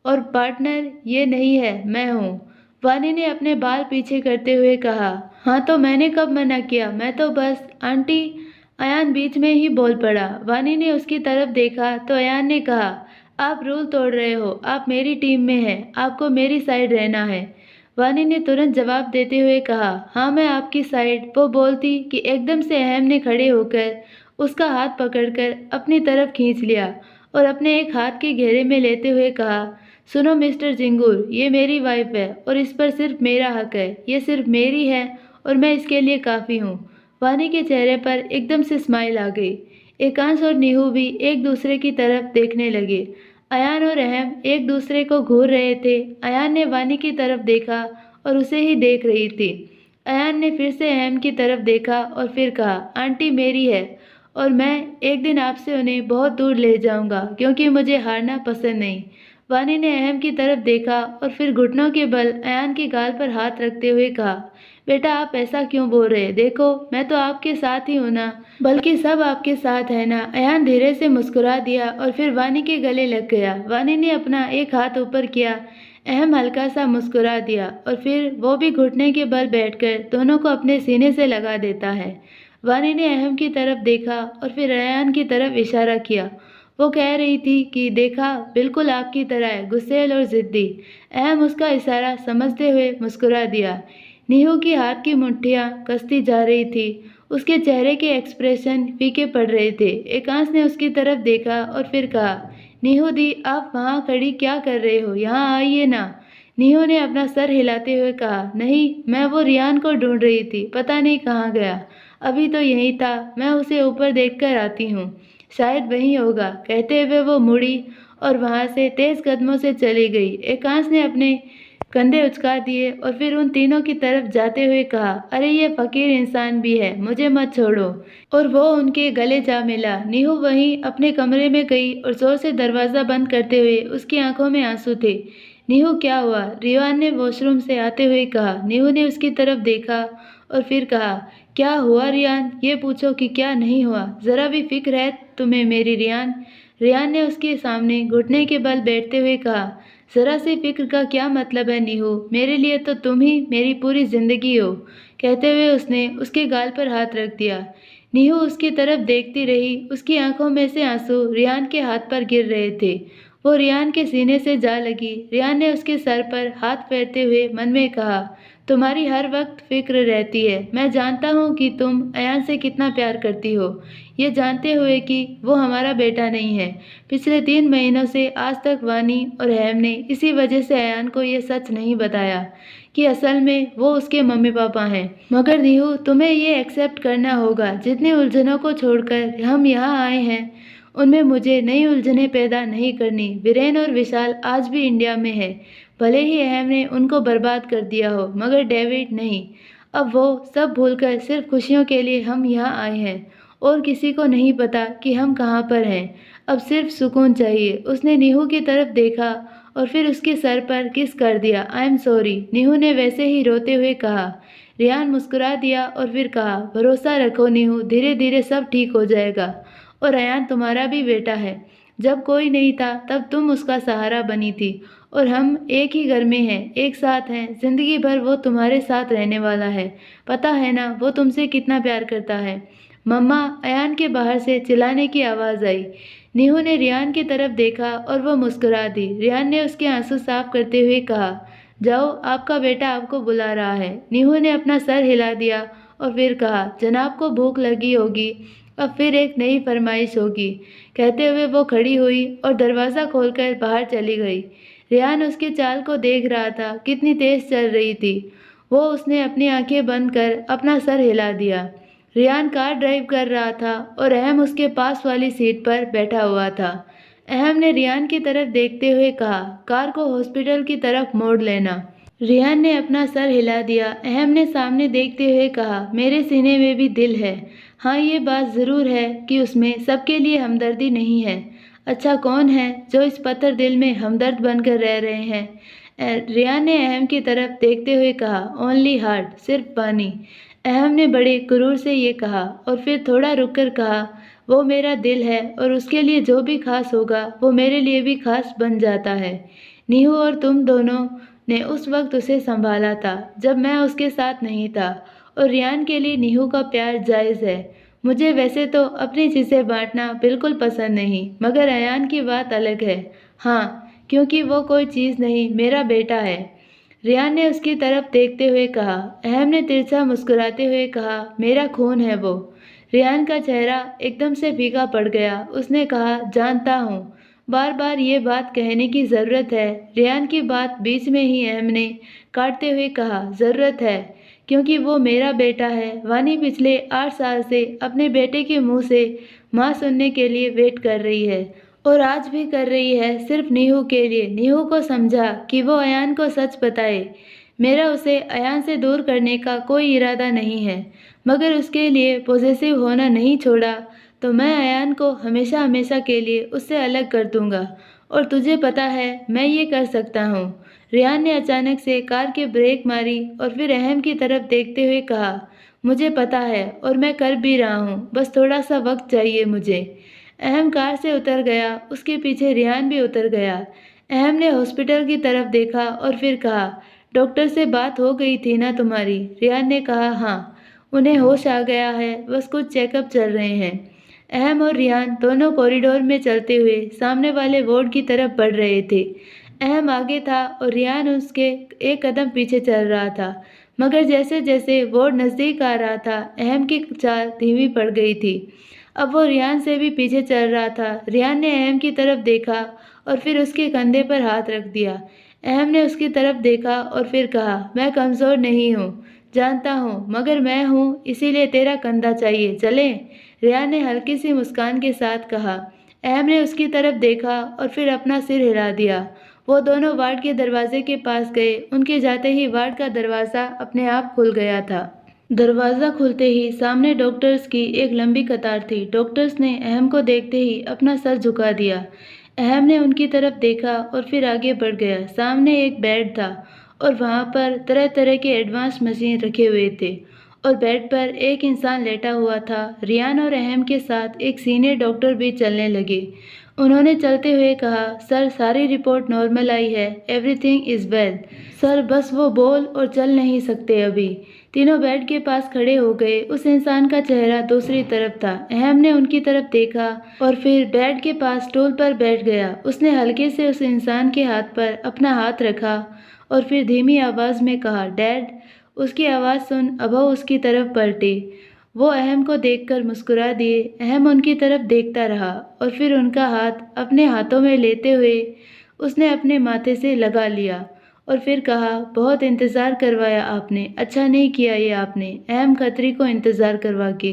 और पार्टनर ये नहीं है, मैं हूँ। वानी ने अपने बाल पीछे करते हुए कहा, हाँ तो मैंने कब मना किया, मैं तो बस आंटी। अयान बीच में ही बोल पड़ा। वानी ने उसकी तरफ देखा तो अयान ने कहा, आप रूल तोड़ रहे हो, आप मेरी टीम में हैं, आपको मेरी साइड रहना है। वानी ने तुरंत जवाब देते हुए कहा, हाँ मैं आपकी साइड। वो बोलती कि एकदम से अहम ने खड़े होकर उसका हाथ पकड़कर अपनी तरफ खींच लिया और अपने एक हाथ के घेरे में लेते हुए कहा, सुनो मिस्टर जिंगूर, ये मेरी वाइफ है और इस पर सिर्फ मेरा हक है। ये सिर्फ मेरी है और मैं इसके लिए काफ़ी हूँ। वानी के चेहरे पर एकदम से स्माइल आ गई। एकांश और नीहू भी एक दूसरे की तरफ देखने लगे। अयान और अहम एक दूसरे को घूर रहे थे। अयान ने वानी की तरफ देखा और उसे ही देख रही थी। अयान ने फिर से अहम की तरफ देखा और फिर कहा, आंटी मेरी है और मैं एक दिन आपसे उन्हें बहुत दूर ले जाऊंगा क्योंकि मुझे हारना पसंद नहीं। वानी ने अहम की तरफ देखा और फिर घुटनों के बल अयान के गाल पर हाथ रखते हुए कहा, बेटा आप ऐसा क्यों बोल रहे हैं? देखो मैं तो आपके साथ ही हूं ना, बल्कि सब आपके साथ है ना। अयान धीरे से मुस्कुरा दिया और फिर वानी के गले लग गया। वानी ने अपना एक हाथ ऊपर किया। अहम हल्का सा मुस्कुरा दिया और फिर वो भी घुटने के बल बैठकर दोनों को अपने सीने से लगा देता है। वानी ने अहम की तरफ देखा और फिर अयान की तरफ इशारा किया। वो कह रही थी कि देखा बिल्कुल आपकी तरह है, गुस्सैल और जिद्दी। अहम उसका इशारा समझते हुए मुस्कुरा दिया। नीहू की हाथ की मुट्ठियां कसती जा रही थी। उसके चेहरे के एक्सप्रेशन फीके पड़ रहे थे। एकांश ने उसकी तरफ देखा और फिर कहा, नीहू दी आप वहाँ खड़ी क्या कर रहे हो? यहाँ आइए ना। नीहू ने अपना सर हिलाते हुए कहा, नहीं मैं वो रियान को ढूंढ रही थी, पता नहीं कहाँ गया। अभी तो यहीं था, मैं उसे ऊपर देखकर आती हूँ, शायद वहीं होगा। कहते हुए वो मुड़ी और वहाँ से तेज कदमों से चली गई। एकांश ने अपने कंधे उचका दिए और फिर उन तीनों की तरफ जाते हुए कहा, अरे ये फकीर इंसान भी है, मुझे मत छोड़ो। और वो उनके गले जा मिला। नीहू वहीं अपने कमरे में गई और जोर से दरवाज़ा बंद करते हुए उसकी आंखों में आंसू थे। नीहू क्या हुआ? रियान ने वॉशरूम से आते हुए कहा। नीहू ने उसकी तरफ देखा और फिर कहा, क्या हुआ रियान? ये पूछो कि क्या नहीं हुआ, ज़रा भी फिक्र है तुम्हें मेरी रियान? रियान ने उसके सामने घुटने के बल बैठते हुए कहा, जरा सी फिक्र का क्या मतलब है नीहू, मेरे लिए तो तुम ही मेरी पूरी जिंदगी हो। कहते हुए उसने उसके गाल पर हाथ रख दिया। नीहू उसकी तरफ देखती रही। उसकी आंखों में से आंसू रियान के हाथ पर गिर रहे थे। वो रियान के सीने से जा लगी। रियान ने उसके सर पर हाथ फेरते हुए मन में कहा, तुम्हारी हर वक्त फिक्र रहती है। मैं जानता हूँ कि तुम अयान से कितना प्यार करती हो, ये जानते हुए कि वो हमारा बेटा नहीं है। पिछले 3 महीनों से आज तक वानी और हैम ने इसी वजह से अयान को ये सच नहीं बताया कि असल में वो उसके मम्मी पापा हैं। मगर नीहू तुम्हें ये एक्सेप्ट करना होगा, जितनी उलझनों को छोड़कर हम यहाँ आए हैं उनमें मुझे नई उलझनें पैदा नहीं करनी। वीरेन और विशाल आज भी इंडिया में है, भले ही अहम ने उनको बर्बाद कर दिया हो, मगर डेविड नहीं। अब वो सब भूलकर सिर्फ खुशियों के लिए हम यहाँ आए हैं और किसी को नहीं पता कि हम कहाँ पर हैं। अब सिर्फ सुकून चाहिए। उसने नीहू की तरफ देखा और फिर उसके सर पर किस कर दिया। आई एम सॉरी, नीहू ने वैसे ही रोते हुए कहा। रियान मुस्कुरा दिया और फिर कहा, भरोसा रखो नीहू, धीरे धीरे सब ठीक हो जाएगा। और अयान तुम्हारा भी बेटा है। जब कोई नहीं था तब तुम उसका सहारा बनी थी और हम एक ही घर में हैं, एक साथ हैं। जिंदगी भर वो तुम्हारे साथ रहने वाला है। पता है ना वो तुमसे कितना प्यार करता है। मम्मा, अयान के बाहर से चिल्लाने की आवाज़ आई। नीहू ने रियान की तरफ देखा और वो मुस्कुरा दी। रियान ने उसके आंसू साफ करते हुए कहा, जाओ आपका बेटा आपको बुला रहा है। नीहू ने अपना सर हिला दिया और फिर कहा, जनाब को भूख लगी होगी, अब फिर एक नई फरमाइश होगी। कहते हुए वो खड़ी हुई और दरवाज़ा खोलकर बाहर चली गई। रियान उसकी चाल को देख रहा था, कितनी तेज चल रही थी वो। उसने अपनी आंखें बंद कर अपना सर हिला दिया। रियान कार ड्राइव कर रहा था और अहम उसके पास वाली सीट पर बैठा हुआ था। अहम ने रियान की तरफ देखते हुए कहा, कार को हॉस्पिटल की तरफ मोड़ लेना। रियान ने अपना सर हिला दिया। अहम ने सामने देखते हुए कहा, मेरे सीने में भी दिल है। हाँ ये बात ज़रूर है कि उसमें सबके लिए हमदर्दी नहीं है। अच्छा कौन है जो इस पत्थर दिल में हमदर्द बनकर रह रहे हैं? रियान ने अहम की तरफ देखते हुए कहा, ओनली हार्ट, सिर्फ पानी। अहम ने बड़े गुरूर से ये कहा और फिर थोड़ा रुककर कहा, वो मेरा दिल है और उसके लिए जो भी खास होगा वो मेरे लिए भी खास बन जाता है। नीहू और तुम दोनों ने उस वक्त उसे संभाला था जब मैं उसके साथ नहीं था और रियान के लिए नीहू का प्यार जायज़ है। मुझे वैसे तो अपनी चीज़ें बांटना बिल्कुल पसंद नहीं, मगर अयान की बात अलग है। हाँ, क्योंकि वो कोई चीज़ नहीं, मेरा बेटा है। रियान ने उसकी तरफ देखते हुए कहा। अहम ने तिरछा मुस्कुराते हुए कहा, मेरा खून है वो। रियान का चेहरा एकदम से फीका पड़ गया। उसने कहा, जानता हूँ, बार बार ये बात कहने की ज़रूरत है? रेहान की बात बीच में ही अहम ने काटते हुए कहा, ज़रूरत है, क्योंकि वो मेरा बेटा है। वानी पिछले 8 साल से अपने बेटे के मुंह से माँ सुनने के लिए वेट कर रही है और आज भी कर रही है, सिर्फ नीहू के लिए। नीहू को समझा कि वो अयान को सच बताए। मेरा उसे अयान से दूर करने का कोई इरादा नहीं है, मगर उसके लिए पॉसेसिव होना नहीं छोड़ा तो मैं अयान को हमेशा हमेशा के लिए उससे अलग कर दूंगा। और तुझे पता है मैं ये कर सकता हूँ। रेहान ने अचानक से कार की ब्रेक मारी और फिर अहम की तरफ देखते हुए कहा, मुझे पता है और मैं कर भी रहा हूँ, बस थोड़ा सा वक्त चाहिए मुझे। अहम कार से उतर गया, उसके पीछे रेहान भी उतर गया। अहम ने हॉस्पिटल की तरफ देखा और फिर कहा, डॉक्टर से बात हो गई थी ना तुम्हारी? रेहान ने कहा, हाँ, उन्हें होश आ गया है, बस कुछ चेकअप चल रहे हैं। अहम और रेहान दोनों कॉरिडोर में चलते हुए सामने वाले वार्ड की तरफ बढ़ रहे थे। अहम आगे था और रेहान उसके एक कदम पीछे चल रहा था, मगर जैसे जैसे वार्ड नज़दीक आ रहा था अहम की चाल धीमी पड़ गई थी। अब वो रेहान से भी पीछे चल रहा था। रेहान ने अहम की तरफ देखा और फिर उसके कंधे पर हाथ रख दिया। अहम ने उसकी तरफ देखा और फिर कहा, मैं कमज़ोर नहीं हूँ, जानता हूँ, मगर मैं हूँ, इसीलिए तेरा कंधा चाहिए, चलें? रेहान ने हल्की सी मुस्कान के साथ कहा। अहम ने उसकी तरफ देखा और फिर अपना सिर हिला दिया। वो दोनों वार्ड के दरवाजे के पास गए। उनके जाते ही वार्ड का दरवाज़ा अपने आप खुल गया था। दरवाज़ा खुलते ही सामने डॉक्टर्स की एक लंबी कतार थी। डॉक्टर्स ने अहम को देखते ही अपना सर झुका दिया। अहम ने उनकी तरफ देखा और फिर आगे बढ़ गया। सामने एक बेड था और वहाँ पर तरह तरह के एडवांस मशीन रखे हुए थे और बेड पर एक इंसान लेटा हुआ था। रेहान और अहम के साथ एक सीनियर डॉक्टर भी चलने लगे। उन्होंने चलते हुए कहा, सर, सारी रिपोर्ट नॉर्मल आई है, एवरीथिंग इज़ वेल। सर, बस वो बोल और चल नहीं सकते अभी। तीनों बेड के पास खड़े हो गए। उस इंसान का चेहरा दूसरी तरफ था। अहम ने उनकी तरफ देखा और फिर बेड के पास स्टूल पर बैठ गया। उसने हल्के से उस इंसान के हाथ पर अपना हाथ रखा और फिर धीमी आवाज़ में कहा, डैड। उसकी आवाज़ सुन अभय उसकी तरफ पलटे। वो अहम को देखकर मुस्कुरा दिए। अहम उनकी तरफ देखता रहा और फिर उनका हाथ अपने हाथों में लेते हुए उसने अपने माथे से लगा लिया और फिर कहा, बहुत इंतज़ार करवाया आपने, अच्छा नहीं किया ये आपने, अहम खत्री को इंतज़ार करवा के।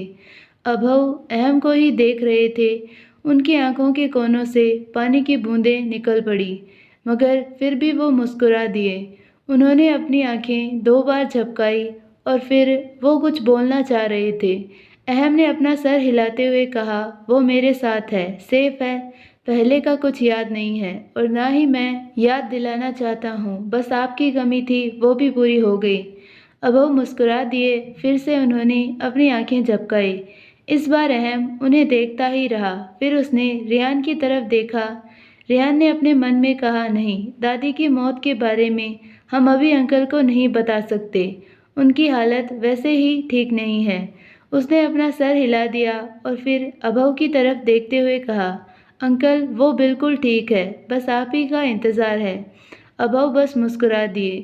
अभय अहम को ही देख रहे थे। उनकी आंखों के कोनों से पानी की बूंदें निकल पड़ी, मगर फिर भी वो मुस्कुरा दिए। उन्होंने अपनी आंखें 2 बार झपकाई और फिर वो कुछ बोलना चाह रहे थे। अहम ने अपना सर हिलाते हुए कहा, वो मेरे साथ है, सेफ है, पहले का कुछ याद नहीं है और ना ही मैं याद दिलाना चाहता हूँ, बस आपकी कमी थी, वो भी पूरी हो गई। अब वो मुस्कुरा दिए। फिर से उन्होंने अपनी आंखें झपकाई। इस बार अहम उन्हें देखता ही रहा। फिर उसने रेहान की तरफ देखा। रेहान ने अपने मन में कहा, नहीं, दादी की मौत के बारे में हम अभी अंकल को नहीं बता सकते, उनकी हालत वैसे ही ठीक नहीं है। उसने अपना सर हिला दिया और फिर अभय की तरफ देखते हुए कहा, अंकल वो बिल्कुल ठीक है, बस आप ही का इंतज़ार है। अभय बस मुस्कुरा दिए।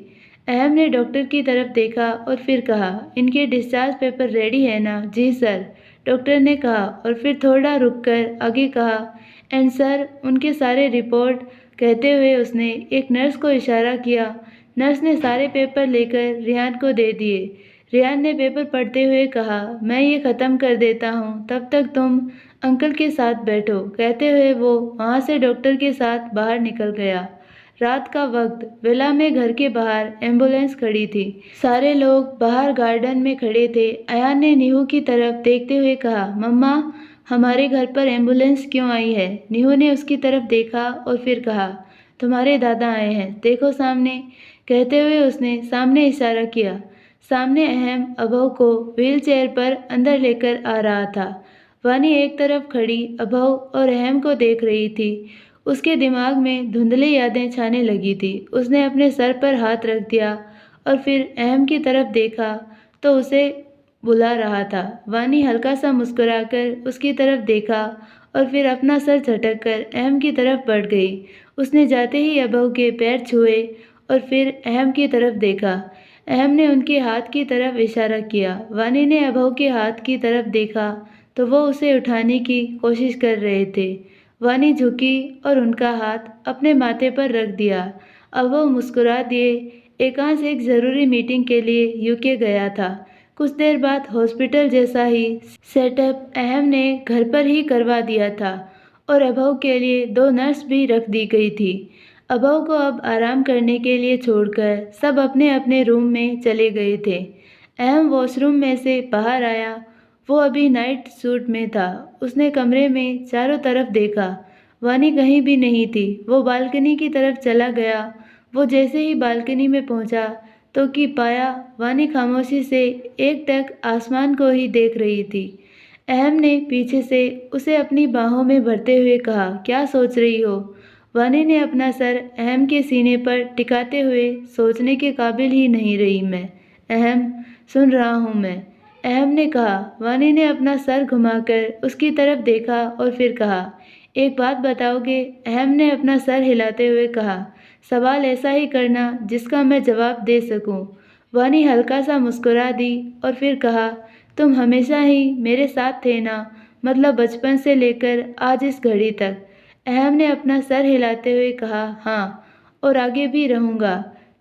अहम ने डॉक्टर की तरफ देखा और फिर कहा, इनके डिस्चार्ज पेपर रेडी है ना? जी सर, डॉक्टर ने कहा और फिर थोड़ा रुककर आगे कहा, एंड सर उनके सारे रिपोर्ट। कहते हुए उसने एक नर्स को इशारा किया। नर्स ने सारे पेपर लेकर रेहान को दे दिए। रेहान ने पेपर पढ़ते हुए कहा, मैं ये ख़त्म कर देता हूँ, तब तक तुम अंकल के साथ बैठो। कहते हुए वो वहाँ से डॉक्टर के साथ बाहर निकल गया। रात का वक्त, विला में घर के बाहर एम्बुलेंस खड़ी थी। सारे लोग बाहर गार्डन में खड़े थे। अयान ने नीहू की तरफ देखते हुए कहा, मम्मा, हमारे घर पर एम्बुलेंस क्यों आई है? नीहू ने उसकी तरफ देखा और फिर कहा, तुम्हारे दादा आए हैं, देखो सामने। कहते हुए उसने सामने इशारा किया। सामने अहम अभय को व्हील चेयर पर अंदर लेकर आ रहा था। वानी एक तरफ खड़ी अभय और अहम को देख रही थी। उसके दिमाग में धुंधली यादें छाने लगी थी। उसने अपने सर पर हाथ रख दिया और फिर अहम की तरफ देखा तो उसे बुला रहा था। वानी हल्का सा मुस्कुराकर उसकी तरफ देखा और फिर अपना सर झटक कर अहम की तरफ बढ़ गई। उसने जाते ही अभय के पैर छुए और फिर अहम की तरफ देखा। अहम ने उनके हाथ की तरफ इशारा किया। वानी ने अभय के हाथ की तरफ देखा तो वो उसे उठाने की कोशिश कर रहे थे। वानी झुकी और उनका हाथ अपने माथे पर रख दिया। अब वो मुस्कुरा दिए। एकांश एक ज़रूरी मीटिंग के लिए यूके गया था। कुछ देर बाद हॉस्पिटल जैसा ही सेटअप अहम ने घर पर ही करवा दिया था और अभव के लिए 2 नर्स भी रख दी गई थी। अभव को अब आराम करने के लिए छोड़कर सब अपने अपने रूम में चले गए थे। अहम वॉशरूम में से बाहर आया। वो अभी नाइट सूट में था। उसने कमरे में चारों तरफ देखा। वानी कहीं भी नहीं थी। वो बालकनी की तरफ चला गया। वो जैसे ही बालकनी में पहुंचा तो कि पाया वानी खामोशी से एकटक आसमान को ही देख रही थी। अहम ने पीछे से उसे अपनी बाहों में भरते हुए कहा, क्या सोच रही हो? वानी ने अपना सर अहम के सीने पर टिकाते हुए, सोचने के काबिल ही नहीं रही मैं। अहम, सुन रहा हूँ मैं, अहम ने कहा। वानी ने अपना सर घुमाकर उसकी तरफ देखा और फिर कहा, एक बात बताओगे? अहम ने अपना सर हिलाते हुए कहा, सवाल ऐसा ही करना जिसका मैं जवाब दे सकूं। वानी हल्का सा मुस्कुरा दी और फिर कहा, तुम हमेशा ही मेरे साथ थे ना, मतलब बचपन से लेकर आज इस घड़ी तक? अहम ने अपना सर हिलाते हुए कहा, हाँ, और आगे भी रहूँगा।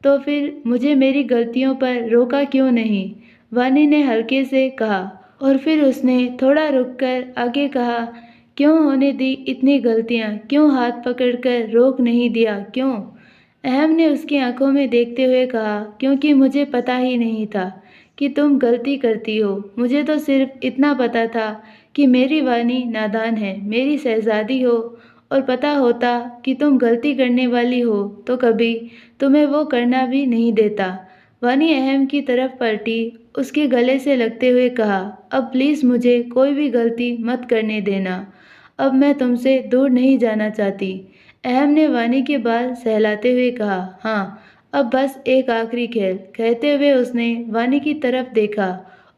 तो फिर मुझे मेरी गलतियों पर रोका क्यों नहीं? वानी ने हल्के से कहा और फिर उसने थोड़ा रुककर आगे कहा, क्यों होने दी इतनी गलतियाँ? क्यों हाथ पकड़कर रोक नहीं दिया? क्यों? अहम ने उसकी आंखों में देखते हुए कहा, क्योंकि मुझे पता ही नहीं था कि तुम गलती करती हो। मुझे तो सिर्फ इतना पता था कि मेरी वानी नादान है, मेरी शहजादी हो, और पता होता कि तुम गलती करने वाली हो तो कभी तुम्हें वो करना भी नहीं देता। वानी अहम की तरफ पलटी, उसके गले से लगते हुए कहा, अब प्लीज़ मुझे कोई भी गलती मत करने देना। अब मैं तुमसे दूर नहीं जाना चाहती। अहम ने वानी के बाल सहलाते हुए कहा, हाँ, अब बस एक आखिरी खेल। कहते हुए उसने वानी की तरफ देखा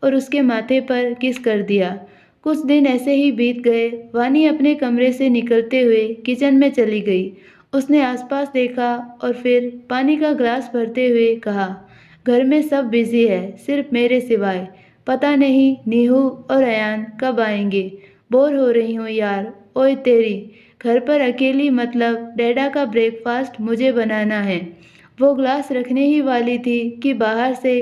और उसके माथे पर किस कर दिया। कुछ दिन ऐसे ही बीत गए। वानी अपने कमरे से निकलते हुए किचन में चली गई। उसने आसपास देखा और फिर पानी का ग्लास भरते हुए कहा, घर में सब बिजी है, सिर्फ मेरे सिवाय। पता नहीं नीहू और अयान कब आएंगे। बोर हो रही हूँ यार। ओए तेरी, घर पर अकेली, मतलब डैडा का ब्रेकफास्ट मुझे बनाना है। वो ग्लास रखने ही वाली थी कि बाहर से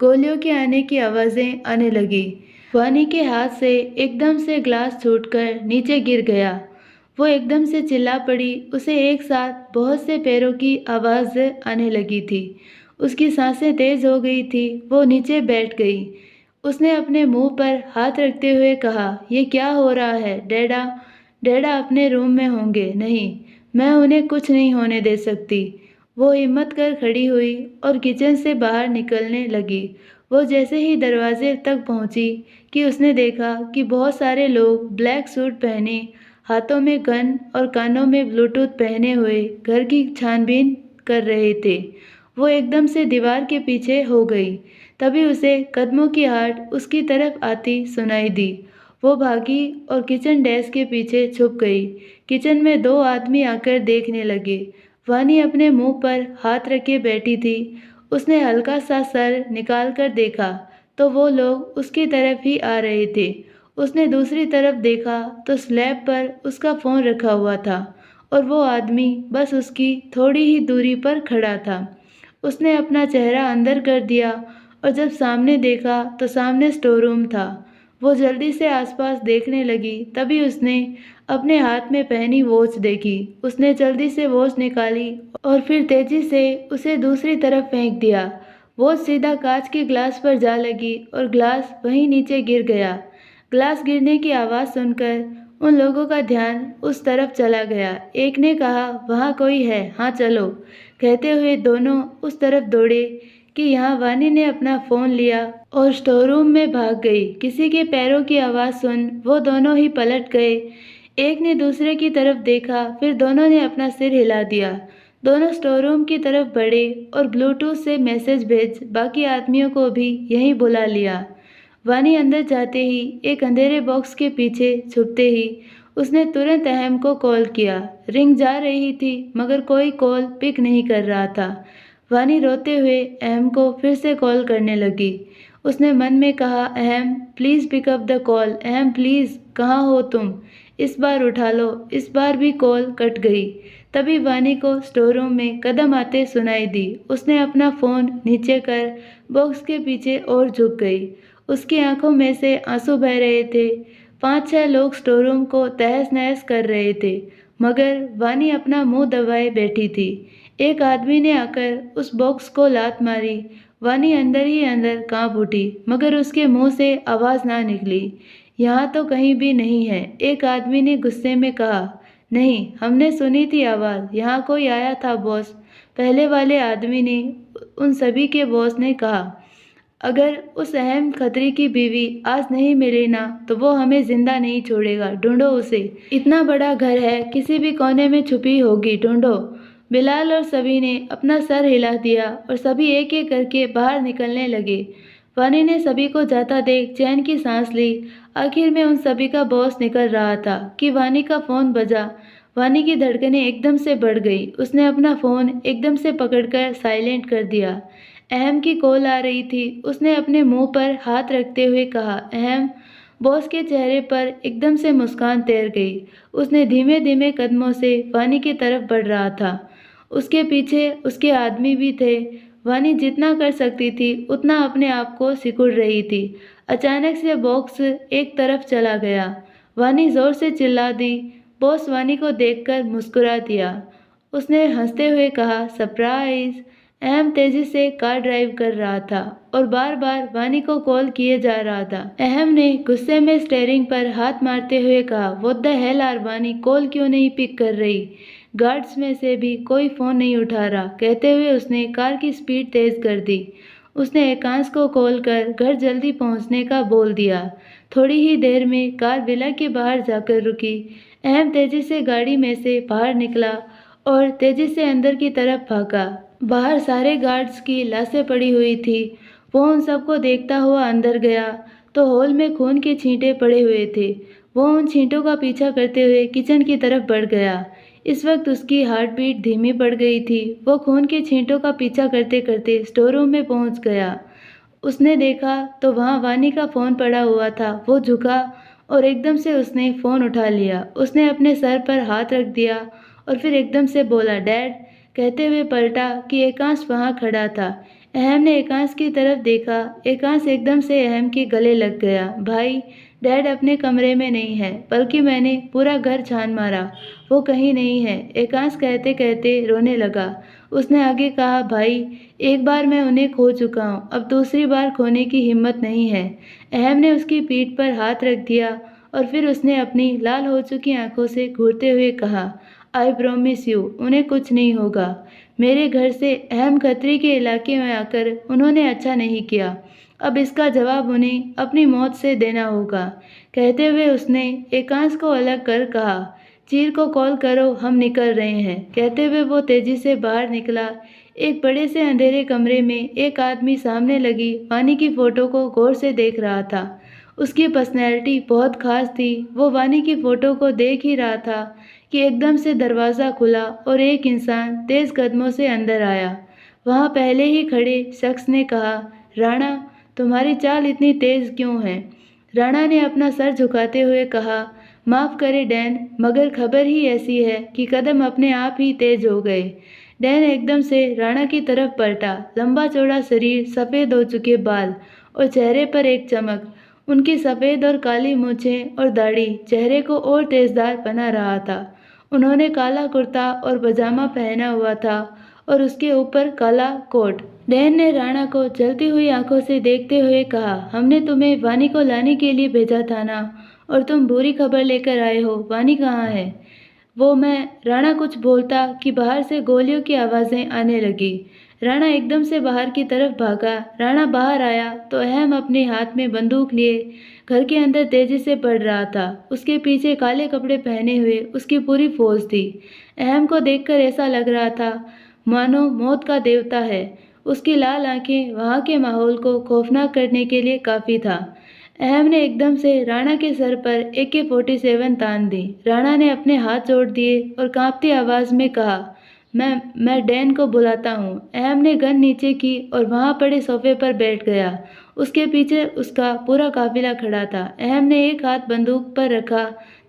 गोलियों के आने की आवाज़ें आने लगी। वानी के हाथ से एकदम से ग्लास छूटकर नीचे गिर गया। वो एकदम से चिल्ला पड़ी। उसे एक साथ बहुत से पैरों की आवाज़ आने लगी थी। उसकी सांसें तेज हो गई थी। वो नीचे बैठ गई। उसने अपने मुंह पर हाथ रखते हुए कहा, ये क्या हो रहा है? डैडा डैडा अपने रूम में होंगे। नहीं, मैं उन्हें कुछ नहीं होने दे सकती। वो हिम्मत कर खड़ी हुई और किचन से बाहर निकलने लगी। वो जैसे ही दरवाजे तक पहुंची कि उसने देखा कि बहुत सारे लोग ब्लैक सूट पहने, हाथों में गन और कानों में ब्लूटूथ पहने हुए घर की छानबीन कर रहे थे। वो एकदम से दीवार के पीछे हो गई। तभी उसे कदमों की आहट उसकी तरफ आती सुनाई दी। वो भागी और किचन डेस्क के पीछे छुप गई। किचन में 2 आदमी आकर देखने लगे। वानी अपने मुंह पर हाथ रखे बैठी थी। उसने हल्का सा सर निकाल कर देखा तो वो लोग उसकी तरफ ही आ रहे थे। उसने दूसरी तरफ देखा तो स्लैब पर उसका फ़ोन रखा हुआ था और वो आदमी बस उसकी थोड़ी ही दूरी पर खड़ा था। उसने अपना चेहरा अंदर कर दिया और जब सामने देखा तो सामने स्टोर रूम था। वो जल्दी से आसपास देखने लगी। तभी उसने अपने हाथ में पहनी वॉच देखी। उसने जल्दी से वॉच निकाली और फिर तेजी से उसे दूसरी तरफ फेंक दिया। वॉच सीधा कांच के ग्लास पर जा लगी और ग्लास वहीं नीचे गिर गया। ग्लास गिरने की आवाज़ सुनकर उन लोगों का ध्यान उस तरफ चला गया। एक ने कहा, वहाँ कोई है, हाँ चलो। कहते हुए दोनों उस तरफ दौड़े कि यहाँ वानी ने अपना फ़ोन लिया और स्टोर रूम में भाग गई। किसी के पैरों की आवाज़ सुन वो दोनों ही पलट गए। एक ने दूसरे की तरफ देखा, फिर दोनों ने अपना सिर हिला दिया। दोनों स्टोर रूम की तरफ बढ़े और ब्लूटूथ से मैसेज भेज बाकी आदमियों को भी यहीं बुला लिया। वानी अंदर जाते ही एक अंधेरे बॉक्स के पीछे छुपते ही उसने तुरंत अहम को कॉल किया। रिंग जा रही थी मगर कोई कॉल पिक नहीं कर रहा था। वानी रोते हुए अहम को फिर से कॉल करने लगी। उसने मन में कहा, अहम please pick up the call. अहम प्लीज़, कहाँ हो तुम? इस बार उठा लो। इस बार भी कॉल कट गई। तभी वानी को स्टोर रूम में कदम आते सुनाई दी। उसने अपना फ़ोन नीचे कर बॉक्स के पीछे और झुक गई। उसकी आंखों में से आंसू बह रहे थे। 5-6 लोग स्टोर रूम को तहस-नहस कर रहे थे, मगर वानी अपना मुंह दबाए बैठी थी। एक आदमी ने आकर उस बॉक्स को लात मारी। वानी अंदर ही अंदर कांप उठी, मगर उसके मुंह से आवाज़ ना निकली। यहाँ तो कहीं भी नहीं है, एक आदमी ने गुस्से में कहा। नहीं, हमने सुनी थी आवाज़, यहाँ कोई आया था बॉस, पहले वाले आदमी ने, उन सभी के बॉस ने कहा। अगर उस अहम खत्री की बीवी आज नहीं मिली ना, तो वो हमें जिंदा नहीं छोड़ेगा। ढूंढो उसे, इतना बड़ा घर है, किसी भी कोने में छुपी होगी, ढूंढो। बिलाल और सभी ने अपना सर हिला दिया और सभी एक एक करके बाहर निकलने लगे। वानी ने सभी को जाता देख चैन की सांस ली। आखिर में उन सभी का बॉस निकल रहा था कि वानी का फोन बजा। वानी की धड़कनें एकदम से बढ़ गई। उसने अपना फोन एकदम से पकड़कर साइलेंट कर दिया। अहम की कॉल आ रही थी। उसने अपने मुंह पर हाथ रखते हुए कहा, अहम। बॉस के चेहरे पर एकदम से मुस्कान तैर गई। उसने धीमे धीमे कदमों से वानी की तरफ बढ़ रहा था। उसके पीछे उसके आदमी भी थे। वानी जितना कर सकती थी उतना अपने आप को सिकुड़ रही थी। अचानक से बॉक्स एक तरफ चला गया। वानी जोर से चिल्ला दी। बॉस वानी को देखकर मुस्कुरा दिया। उसने हंसते हुए कहा, सरप्राइज। अहम तेजी से कार ड्राइव कर रहा था और बार बार वानी को कॉल किए जा रहा था। अहम ने गुस्से में स्टीयरिंग पर हाथ मारते हुए कहा, व्हाट द हेल आर वानी, कॉल क्यों नहीं पिक कर रही? गार्ड्स में से भी कोई फ़ोन नहीं उठा रहा। कहते हुए उसने कार की स्पीड तेज़ कर दी। उसने एकांश को कॉल कर घर जल्दी पहुंचने का बोल दिया। थोड़ी ही देर में कार विला के बाहर जाकर रुकी। अहम तेजी से गाड़ी में से बाहर निकला और तेजी से अंदर की तरफ भागा। बाहर सारे गार्ड्स की लाशें पड़ी हुई थी। वो उन सबको देखता हुआ अंदर गया तो हॉल में खून के छींटे पड़े हुए थे। वो उन छींटों का पीछा करते हुए किचन की तरफ बढ़ गया। इस वक्त उसकी हार्ट बीट धीमी पड़ गई थी। वो खून के छींटों का पीछा करते करते स्टोर रूम में पहुंच गया। उसने देखा तो वहाँ वानी का फ़ोन पड़ा हुआ था। वो झुका और एकदम से उसने फ़ोन उठा लिया। उसने अपने सर पर हाथ रख दिया और फिर एकदम से बोला, डैड। कहते हुए पलटा कि एकांश वहाँ खड़ा था। अहम ने एकांश की तरफ देखा। एकांश एकदम से अहम के गले लग गया। भाई, डैड अपने कमरे में नहीं है, बल्कि मैंने पूरा घर छान मारा, वो कहीं नहीं है। एकांश कहते कहते रोने लगा। उसने आगे कहा, भाई, एक बार मैं उन्हें खो चुका हूँ, अब दूसरी बार खोने की हिम्मत नहीं है। अहम ने उसकी पीठ पर हाथ रख दिया और फिर उसने अपनी लाल हो चुकी आंखों से घूरते हुए कहा, आई प्रॉमिस यू, उन्हें कुछ नहीं होगा। मेरे घर से अहम खतरी के इलाके में आकर उन्होंने अच्छा नहीं किया। अब इसका जवाब उन्हें अपनी मौत से देना होगा। कहते हुए उसने एकांश को अलग कर कहा, चीर को कॉल करो, हम निकल रहे हैं। कहते हुए वो तेजी से बाहर निकला। एक बड़े से अंधेरे कमरे में एक आदमी सामने लगी वानी की फ़ोटो को गौर से देख रहा था। उसकी पर्सनैलिटी बहुत खास थी। वो वानी की फ़ोटो को देख ही रहा था कि एकदम से दरवाज़ा खुला और एक इंसान तेज़ कदमों से अंदर आया। वहाँ पहले ही खड़े शख्स ने कहा, राणा, तुम्हारी चाल इतनी तेज़ क्यों है? राणा ने अपना सर झुकाते हुए कहा, माफ़ करे डैन, मगर खबर ही ऐसी है कि कदम अपने आप ही तेज हो गए। डैन एकदम से राणा की तरफ पलटा। लंबा चौड़ा शरीर, सफ़ेद हो चुके बाल और चेहरे पर एक चमक। उनकी सफ़ेद और काली मूछें और दाढ़ी चेहरे को और तेजदार बना रहा था। उन्होंने काला कुर्ता और पजामा पहना हुआ था और उसके ऊपर काला कोट। डैन ने राणा को जलती हुई आंखों से देखते हुए कहा, हमने तुम्हें वानी को लाने के लिए भेजा था ना, और तुम बुरी खबर लेकर आए हो। वानी कहाँ है? वो मैं, राणा कुछ बोलता कि बाहर से गोलियों की आवाज़ें आने लगी। राणा एकदम से बाहर की तरफ भागा। राणा बाहर आया तो अहम अपने हाथ में बंदूक लिए घर के अंदर तेजी से बढ़ रहा था। उसके पीछे काले कपड़े पहने हुए उसकी पूरी फौज थी। अहम को देखकर ऐसा लग रहा था मानो मौत का देवता है। उसकी लाल आंखें वहाँ के माहौल को खौफनाक करने के लिए काफ़ी था। अहम ने एकदम से राणा के सर पर AK-47 तान दी। राणा ने अपने हाथ जोड़ दिए और कांपती आवाज़ में कहा, मैं डैन को बुलाता हूँ। अहम ने गन नीचे की और वहाँ पड़े सोफे पर बैठ गया। उसके पीछे उसका पूरा काफिला खड़ा था। अहम ने एक हाथ बंदूक पर रखा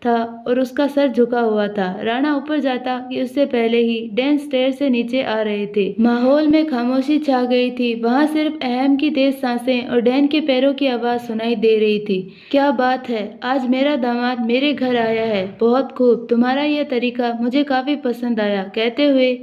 था और उसका सर झुका हुआ था। राणा ऊपर जाता कि उससे पहले ही डैन स्टेयर से नीचे आ रहे थे। माहौल में खामोशी छा गई थी। वहां सिर्फ अहम की तेज सांसें और डैन के पैरों की आवाज सुनाई दे रही थी। क्या बात है, आज मेरा दामाद मेरे घर आया है। बहुत खूब, तुम्हारा यह तरीका मुझे काफी पसंद आया। कहते हुए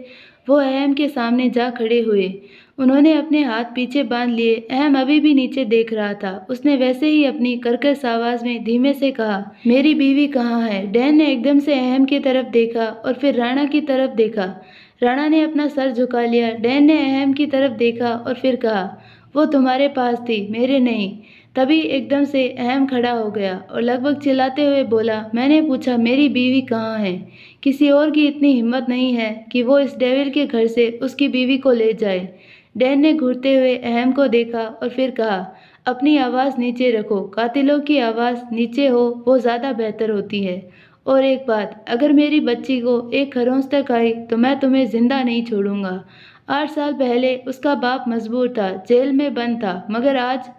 वो अहम के सामने जा खड़े हुए। उन्होंने अपने हाथ पीछे बांध लिए। अहम अभी भी नीचे देख रहा था। उसने वैसे ही अपनी कर्कश आवाज में धीमे से कहा, मेरी बीवी कहाँ है? डैन ने एकदम से अहम की तरफ देखा और फिर राणा की तरफ देखा। राणा ने अपना सर झुका लिया। डैन ने अहम की तरफ देखा और फिर कहा, वो तुम्हारे पास थी, मेरे नहीं। तभी एकदम से अहम खड़ा हो गया और लगभग चिल्लाते हुए बोला, मैंने पूछा मेरी बीवी कहाँ है? किसी और की इतनी हिम्मत नहीं है कि वो इस डेविल के घर से उसकी बीवी को ले जाए। डैन ने घूरते हुए अहम को देखा और फिर कहा, अपनी आवाज़ नीचे रखो। कातिलों की आवाज़ नीचे हो वो ज़्यादा बेहतर होती है। और एक बात, अगर मेरी बच्ची को एक खरोंच तक आई तो मैं तुम्हें जिंदा नहीं छोड़ूंगा। 8 साल पहले उसका बाप मजबूर था, जेल में बंद था, मगर आज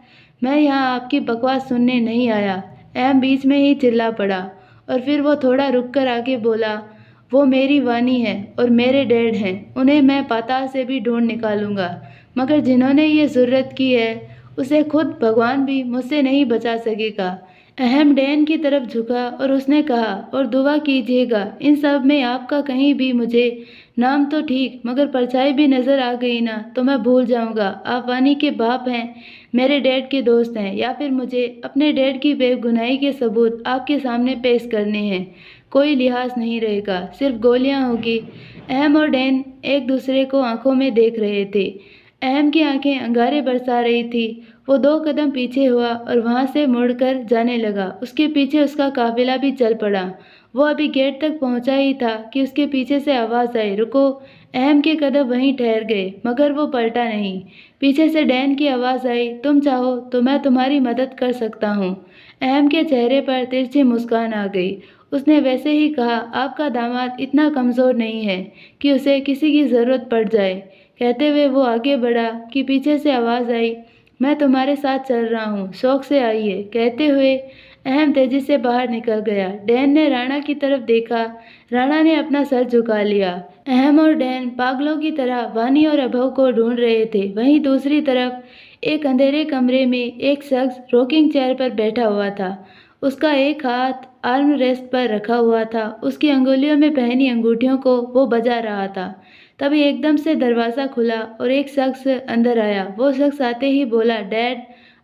मैं यहाँ आपकी बकवास सुनने नहीं आया। अहम बीच में ही चिल्ला पड़ा और फिर वो थोड़ा रुककर आगे बोला, वो मेरी वानी है और मेरे डैड हैं। उन्हें मैं पाताल से भी ढूंढ निकालूंगा, मगर जिन्होंने ये जुर्रत की है उसे खुद भगवान भी मुझसे नहीं बचा सकेगा। अहम डैन की तरफ झुका और उसने कहा, और दुआ कीजिएगा इन सब में आपका कहीं भी मुझे नाम तो ठीक मगर परछाई भी नजर आ गई ना तो मैं भूल जाऊंगा आप वानी के बाप हैं, मेरे डैड के दोस्त हैं, या फिर मुझे अपने डैड की बेगुनाही के सबूत आपके सामने पेश करने हैं। कोई लिहाज नहीं रहेगा, सिर्फ गोलियां होगी। अहम और डैन एक दूसरे को आंखों में देख रहे थे। अहम की आंखें अंगारे बरसा रही थी। वो 2 कदम पीछे हुआ और वहां से मुड़कर जाने लगा। उसके पीछे उसका काफिला भी चल पड़ा। वो अभी गेट तक पहुंचा ही था कि उसके पीछे से आवाज आई, रुको। अहम के कदम वहीं ठहर गए, मगर वो पलटा नहीं। पीछे से डैन की आवाज आई, तुम चाहो तो मैं तुम्हारी मदद कर सकता हूँ। अहम के चेहरे पर तिरछी मुस्कान आ गई। उसने वैसे ही कहा, आपका दामाद इतना कमजोर नहीं है कि उसे किसी की जरूरत पड़ जाए। कहते हुए वो आगे बढ़ा कि पीछे से आवाज आई, मैं तुम्हारे साथ चल रहा हूँ, शौक से आइए। कहते हुए अहम तेजी से बाहर निकल गया। डैन ने राणा की तरफ देखा। राणा ने अपना सर झुका लिया। अहम और डैन पागलों की तरह वानी और अभव को ढूंढ रहे थे। वहीं दूसरी तरफ एक अंधेरे कमरे में एक शख्स रॉकिंग चेयर पर बैठा हुआ था। उसका एक हाथ आर्म रेस्ट पर रखा हुआ था। उसकी अंगुलियों में पहनी अंगूठियों को वो बजा रहा था। तभी एकदम से दरवाज़ा खुला और एक शख्स अंदर आया। वो शख्स आते ही बोला, डैड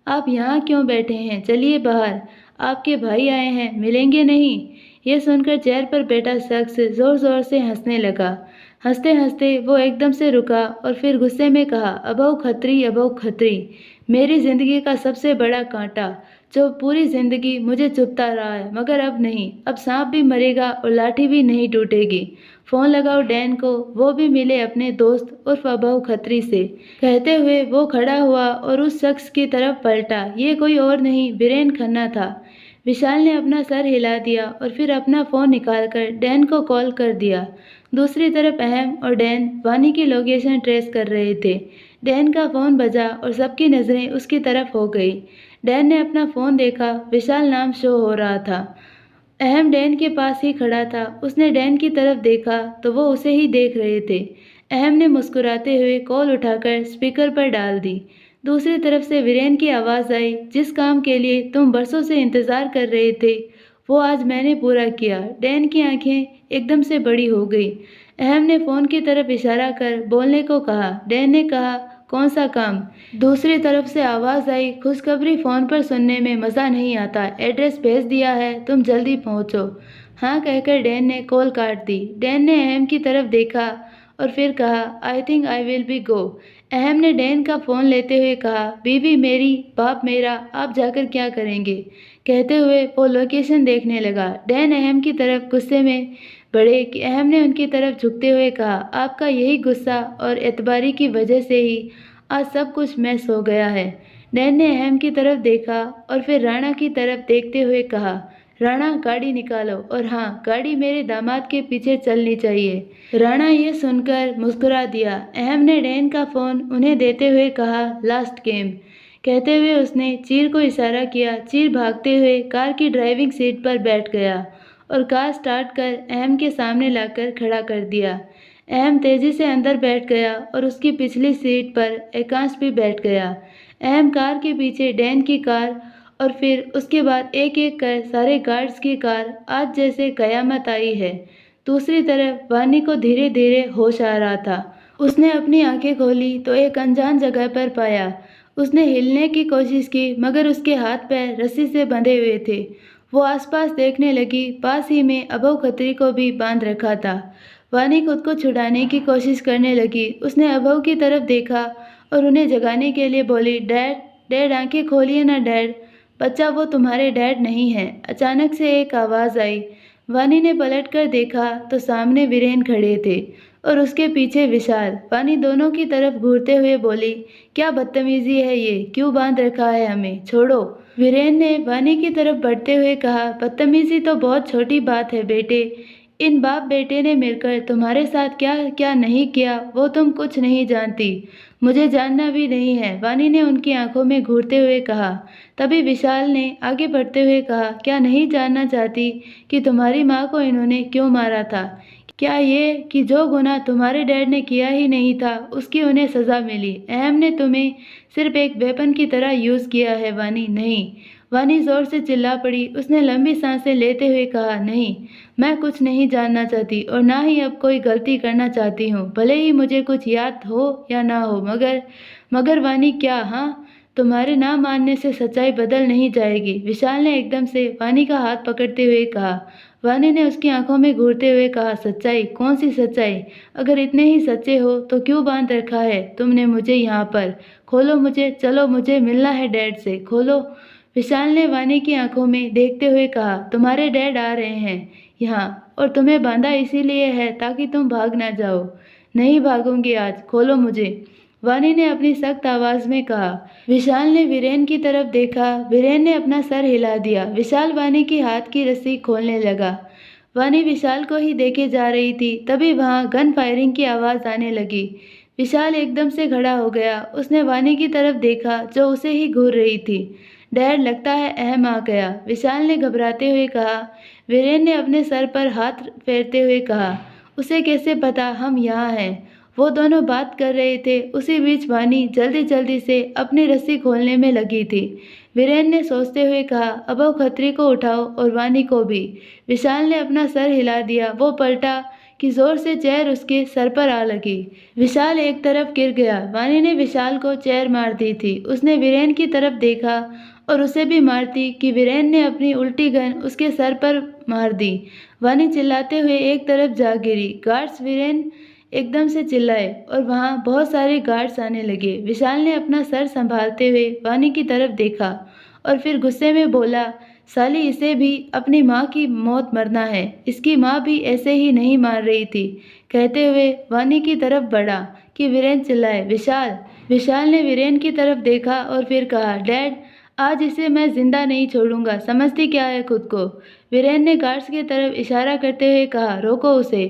आप यहाँ क्यों बैठे हैं? चलिए बाहर, आपके भाई आए हैं, मिलेंगे नहीं? यह सुनकर चेयर पर बैठा शख्स जोर जोर से हंसने लगा। हंसते हंसते वो एकदम से रुका और फिर गुस्से में कहा, अबू खत्री, अबू खत्री, मेरी जिंदगी का सबसे बड़ा कांटा जो पूरी जिंदगी मुझे चुभता रहा है, मगर अब नहीं। अब सांप भी मरेगा और लाठी भी नहीं टूटेगी। फोन लगाओ डैन को, वो भी मिले अपने दोस्त उर्फ अबू खत्री से। कहते हुए वो खड़ा हुआ और उस शख्स की तरफ पलटा। ये कोई और नहीं, वीरेन खन्ना था। विशाल ने अपना सर हिला दिया और फिर अपना फोन निकालकर डैन को कॉल कर दिया। दूसरी तरफ अहम और डैन वानी की लोकेशन ट्रेस कर रहे थे। डैन का फोन बजा और सबकी नजरें उसकी तरफ हो गई। डैन ने अपना फोन देखा, विशाल नाम शो हो रहा था। अहम डैन के पास ही खड़ा था। उसने डैन की तरफ देखा तो वो उसे ही देख रहे थे। अहम ने मुस्कुराते हुए कॉल उठाकर स्पीकर पर डाल दी। दूसरी तरफ से वीरेन की आवाज़ आई, जिस काम के लिए तुम बरसों से इंतज़ार कर रहे थे वो आज मैंने पूरा किया। डैन की आंखें एकदम से बड़ी हो गई। अहम ने फ़ोन की तरफ इशारा कर बोलने को कहा। डैन ने कहा, कौन सा काम? दूसरी तरफ से आवाज़ आई, खुशखबरी फ़ोन पर सुनने में मज़ा नहीं आता। एड्रेस भेज दिया है, तुम जल्दी पहुँचो। हाँ कहकर डैन ने कॉल काट दी। डैन ने अहम की तरफ देखा और फिर कहा, I think I will be go. अहम ने डैन का फ़ोन लेते हुए कहा, बीवी मेरी, बाप मेरा, आप जाकर क्या करेंगे? कहते हुए वो लोकेशन देखने लगा। डैन अहम की तरफ गुस्से में बढ़े कि अहम ने उनकी तरफ झुकते हुए कहा, आपका यही गुस्सा और एतबारी की वजह से ही आज सब कुछ मैस हो गया है। डैन ने अहम की तरफ देखा और फिर राणा की तरफ देखते हुए कहा, राणा गाड़ी निकालो, और हाँ, गाड़ी मेरे दामाद के पीछे चलनी चाहिए। राणा ये सुनकर मुस्कुरा दिया। अहम ने डैन का फ़ोन उन्हें देते हुए कहा, लास्ट गेम। कहते हुए उसने चीर को इशारा किया। चीर भागते हुए कार की ड्राइविंग सीट पर बैठ गया और कार स्टार्ट कर अहम के सामने लाकर खड़ा कर दिया। अहम तेजी से अंदर बैठ गया और उसकी पिछली सीट पर एकांश भी बैठ गया। अहम कार के पीछे डैन की कार और फिर उसके बाद एक एक कर सारे गार्ड्स की कार। आज जैसे कयामत आई है। दूसरी तरफ वानी को धीरे धीरे होश आ रहा था। उसने अपनी आंखें खोली तो एक अनजान जगह पर पाया। उसने हिलने की कोशिश की मगर उसके हाथ पैर रस्सी से बंधे हुए थे। वो आसपास देखने लगी। पास ही में अभव खत्री को भी बांध रखा था। वानी खुद को छुड़ाने की कोशिश करने लगी। उसने अभव की तरफ देखा और उन्हें जगाने के लिए बोली, डैड, डैड, आंखें खोलिए ना डैड। बच्चा, वो तुम्हारे डैड नहीं है। अचानक से एक आवाज़ आई। वानी ने पलटकर देखा तो सामने वीरेन खड़े थे और उसके पीछे विशाल। वानी दोनों की तरफ घूरते हुए बोली, क्या बदतमीजी है ये, क्यों बांध रखा है हमें, छोड़ो। वीरेन ने वानी की तरफ बढ़ते हुए कहा, बदतमीजी तो बहुत छोटी बात है बेटे। इन बाप बेटे ने मिलकर तुम्हारे साथ क्या क्या नहीं किया वो तुम कुछ नहीं जानती। मुझे जानना भी नहीं है, वानी ने उनकी आंखों में घूरते हुए कहा। तभी विशाल ने आगे बढ़ते हुए कहा, क्या नहीं जानना चाहती कि तुम्हारी माँ को इन्होंने क्यों मारा था? क्या ये कि जो गुनाह तुम्हारे डैड ने किया ही नहीं था उसकी उन्हें सज़ा मिली? अहम ने तुम्हें सिर्फ एक वेपन की तरह यूज़ किया है वानी। नहीं। वानी जोर से चिल्ला पड़ी। उसने लंबी सांसें लेते हुए कहा, नहीं, मैं कुछ नहीं जानना चाहती और ना ही अब कोई गलती करना चाहती हूँ, भले ही मुझे कुछ याद हो या ना हो। मगर वानी क्या? हाँ, तुम्हारे ना मानने से सच्चाई बदल नहीं जाएगी। विशाल ने एकदम से वानी का हाथ पकड़ते हुए कहा। वानी ने उसकी आंखों में घूरते हुए कहा, सच्चाई? कौन सी सच्चाई? अगर इतने ही सच्चे हो तो क्यों बांध रखा है तुमने मुझे यहाँ पर? खोलो मुझे, चलो, मुझे मिलना है डैड से, खोलो। विशाल ने वानी की आंखों में देखते हुए कहा, तुम्हारे डैड आ रहे हैं यहाँ और तुम्हें बांधा इसीलिए है ताकि तुम भाग ना जाओ। नहीं भागूंगी आज, खोलो मुझे, वानी ने अपनी सख्त आवाज में कहा। विशाल ने वीरेन की तरफ देखा। वीरेन ने अपना सर हिला दिया। विशाल वानी की हाथ की रस्सी खोलने लगा। वानी विशाल को ही देखे जा रही थी। तभी वहां गन फायरिंग की आवाज आने लगी। विशाल एकदम से खड़ा हो गया। उसने वानी की तरफ देखा जो उसे ही घूर रही थी। डैड, लगता है अहम आ गया, विशाल ने घबराते हुए कहा। वीरेन ने अपने सर पर हाथ फेरते हुए कहा, उसे कैसे पता हम यहाँ हैं? वो दोनों बात कर रहे थे। उसी बीच वानी जल्दी जल्दी से अपनी रस्सी खोलने में लगी थी। वीरेन ने सोचते हुए कहा, अभव खत्री को उठाओ और वानी को भी। विशाल ने अपना सर हिला दिया। वो पलटा कि जोर से चेयर उसके सर पर आ लगी। विशाल एक तरफ गिर गया। वानी ने विशाल को चेयर मार दी थी। उसने वीरेन की तरफ देखा और उसे भी मारती कि वीरेन ने अपनी उल्टी गन उसके सर पर मार दी। वानी चिल्लाते हुए एक तरफ जा गिरी। गार्ड्स, वीरेन एकदम से चिल्लाए और वहां बहुत सारे गार्ड्स आने लगे। विशाल ने अपना सर संभालते हुए वानी की तरफ देखा और फिर गुस्से में बोला, साली, इसे भी अपनी माँ की मौत मरना है। इसकी माँ भी ऐसे ही नहीं मार रही थी। कहते हुए वानी की तरफ बढ़ा कि वीरेन चिल्लाए, विशाल। विशाल ने वीरेन की तरफ देखा और फिर कहा, डैड, आज इसे मैं जिंदा नहीं छोड़ूंगा, समझती क्या है खुद को? वीरेन ने गार्ड्स की तरफ इशारा करते हुए कहा, रोको उसे।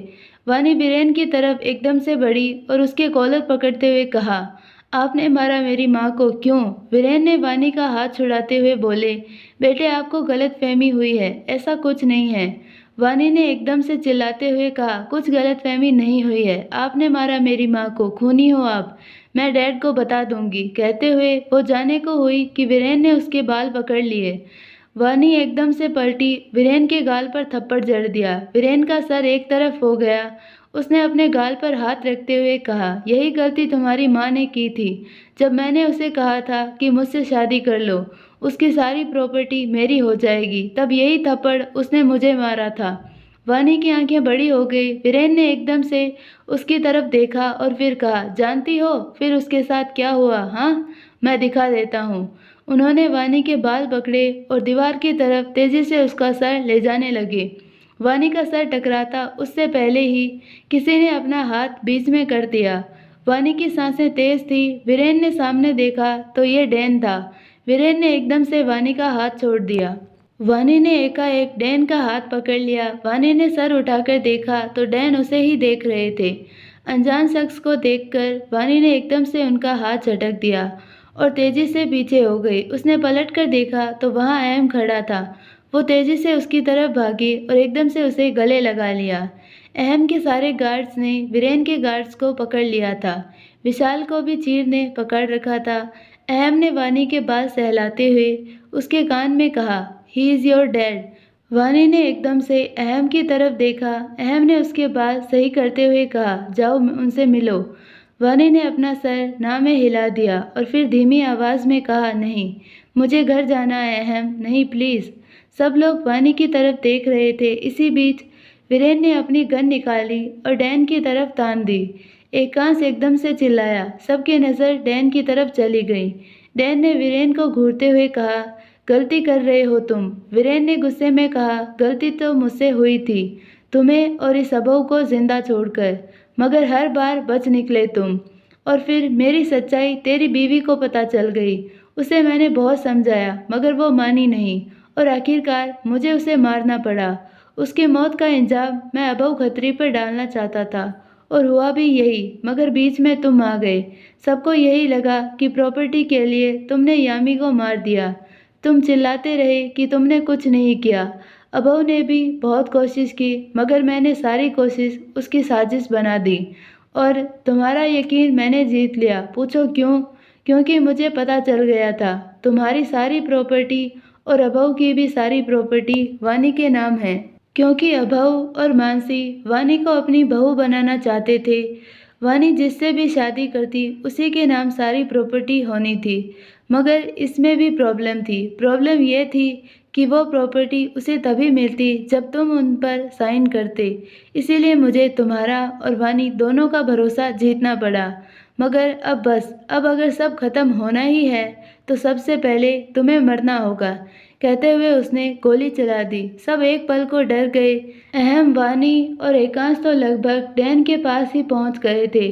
वानी वीरेन की तरफ एकदम से बढ़ी और उसके कॉलर पकड़ते हुए कहा, आपने मारा मेरी माँ को, क्यों? वीरेन ने वानी का हाथ छुड़ाते हुए बोले, बेटे, आपको गलतफहमी हुई है, ऐसा कुछ नहीं है। वानी ने एकदम से चिल्लाते हुए कहा, कुछ गलतफहमी नहीं हुई है, आपने मारा मेरी माँ को, खूनी हो आप, मैं डैड को बता दूंगी। कहते हुए वो जाने को हुई कि वीरेन ने उसके बाल पकड़ लिए। वानी एकदम से पलटी। वीरेन के गाल पर थप्पड़ जड़ दिया। वीरेन का सर एक तरफ हो गया। उसने अपने गाल पर हाथ रखते हुए कहा, यही गलती तुम्हारी माँ ने की थी जब मैंने उसे कहा था कि मुझसे शादी कर लो, उसकी सारी प्रॉपर्टी मेरी हो जाएगी, तब यही थप्पड़ उसने मुझे मारा था। वानी की आंखें बड़ी हो गई। वीरेन ने एकदम से उसकी तरफ देखा और फिर कहा, जानती हो फिर उसके साथ क्या हुआ? हाँ, मैं दिखा देता हूँ। उन्होंने वानी के बाल पकड़े और दीवार की तरफ तेजी से उसका सर ले जाने लगे। वानी का सर टकराता उससे पहले ही किसी ने अपना हाथ बीच में कर दिया। वानी की सांसें तेज थी। वीरेन ने सामने देखा तो ये डैन था। वीरेन ने एकदम से वानी का हाथ छोड़ दिया। वानी ने एकाएक डैन का हाथ पकड़ लिया। वानी ने सर उठाकर देखा तो डैन उसे ही देख रहे थे। अनजान शख्स को देखकर वानी ने एकदम से उनका हाथ झटक दिया और तेजी से पीछे हो गई। उसने पलटकर देखा तो वहां अहम खड़ा था। वो तेजी से उसकी तरफ भागी और एकदम से उसे गले लगा लिया। अहम के सारे गार्ड्स ने वीरेन के गार्ड्स को पकड़ लिया था। विशाल को भी चीर ने पकड़ रखा था। अहम ने वानी के बाल सहलाते हुए उसके कान में कहा, ही इज़ योर डैड। वानी ने एकदम से अहम की तरफ देखा। अहम ने उसके बाल सही करते हुए कहा, जाओ उनसे मिलो। वानी ने अपना सर ना में हिला दिया और फिर धीमी आवाज़ में कहा, नहीं, मुझे घर जाना है अहम, नहीं प्लीज़। सब लोग वानी की तरफ देख रहे थे। इसी बीच वीरेन ने अपनी गन निकाली और डैन की तरफ तान दी। एकांश एकदम से चिल्लाया। सबकी नज़र डैन की तरफ चली गई। डैन ने वीरेन को घूरते हुए कहा, गलती कर रहे हो तुम। वीरेन ने गुस्से में कहा, गलती तो मुझसे हुई थी, तुम्हें और इस अबू को जिंदा छोड़कर, मगर हर बार बच निकले तुम। और फिर मेरी सच्चाई तेरी बीवी को पता चल गई। उसे मैंने बहुत समझाया मगर वो मानी नहीं और आखिरकार मुझे उसे मारना पड़ा। उसकी मौत का इंजाम मैं अबू खतरी पर डालना चाहता था और हुआ भी यही, मगर बीच में तुम आ गए। सबको यही लगा कि प्रॉपर्टी के लिए तुमने यामी को मार दिया। तुम चिल्लाते रहे कि तुमने कुछ नहीं किया। अबू ने भी बहुत कोशिश की मगर मैंने सारी कोशिश उसकी साजिश बना दी और तुम्हारा यकीन मैंने जीत लिया। पूछो क्यों? क्योंकि मुझे पता चल गया था तुम्हारी सारी प्रॉपर्टी और अबू की भी सारी प्रॉपर्टी वानी के नाम है। क्योंकि अबू और मानसी वानी को अपनी बहू बनाना चाहते थे। वानी जिससे भी शादी करती उसी के नाम सारी प्रॉपर्टी होनी थी। मगर इसमें भी प्रॉब्लम थी। प्रॉब्लम यह थी कि वो प्रॉपर्टी उसे तभी मिलती जब तुम उन पर साइन करते। इसीलिए मुझे तुम्हारा और वानी दोनों का भरोसा जीतना पड़ा। मगर अब बस, अब अगर सब खत्म होना ही है तो सबसे पहले तुम्हें मरना होगा। कहते हुए उसने गोली चला दी। सब एक पल को डर गए। अहम, वानी और एकांश तो लगभग डैन के पास ही पहुंच गए थे।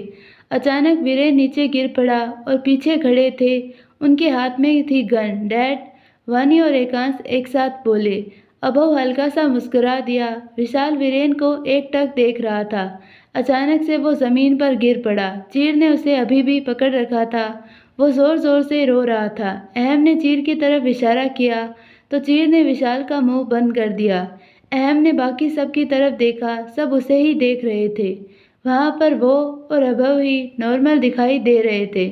अचानक वीरेन नीचे गिर पड़ा और पीछे खड़े थे उनके हाथ में थी गन। डैड, वानी और एकांश एक साथ बोले। अबू हल्का सा मुस्कुरा दिया। विशाल वीरेन को एकटक देख रहा था। अचानक से वो जमीन पर गिर पड़ा। चीर ने उसे अभी भी पकड़ रखा था। वो जोर जोर से रो रहा था। अहम ने चीर की तरफ इशारा किया तो चीर ने विशाल का मुंह बंद कर दिया। अहम ने बाकी सब की तरफ देखा। सब उसे ही देख रहे थे। वहां पर वो और अबू ही नॉर्मल दिखाई दे रहे थे।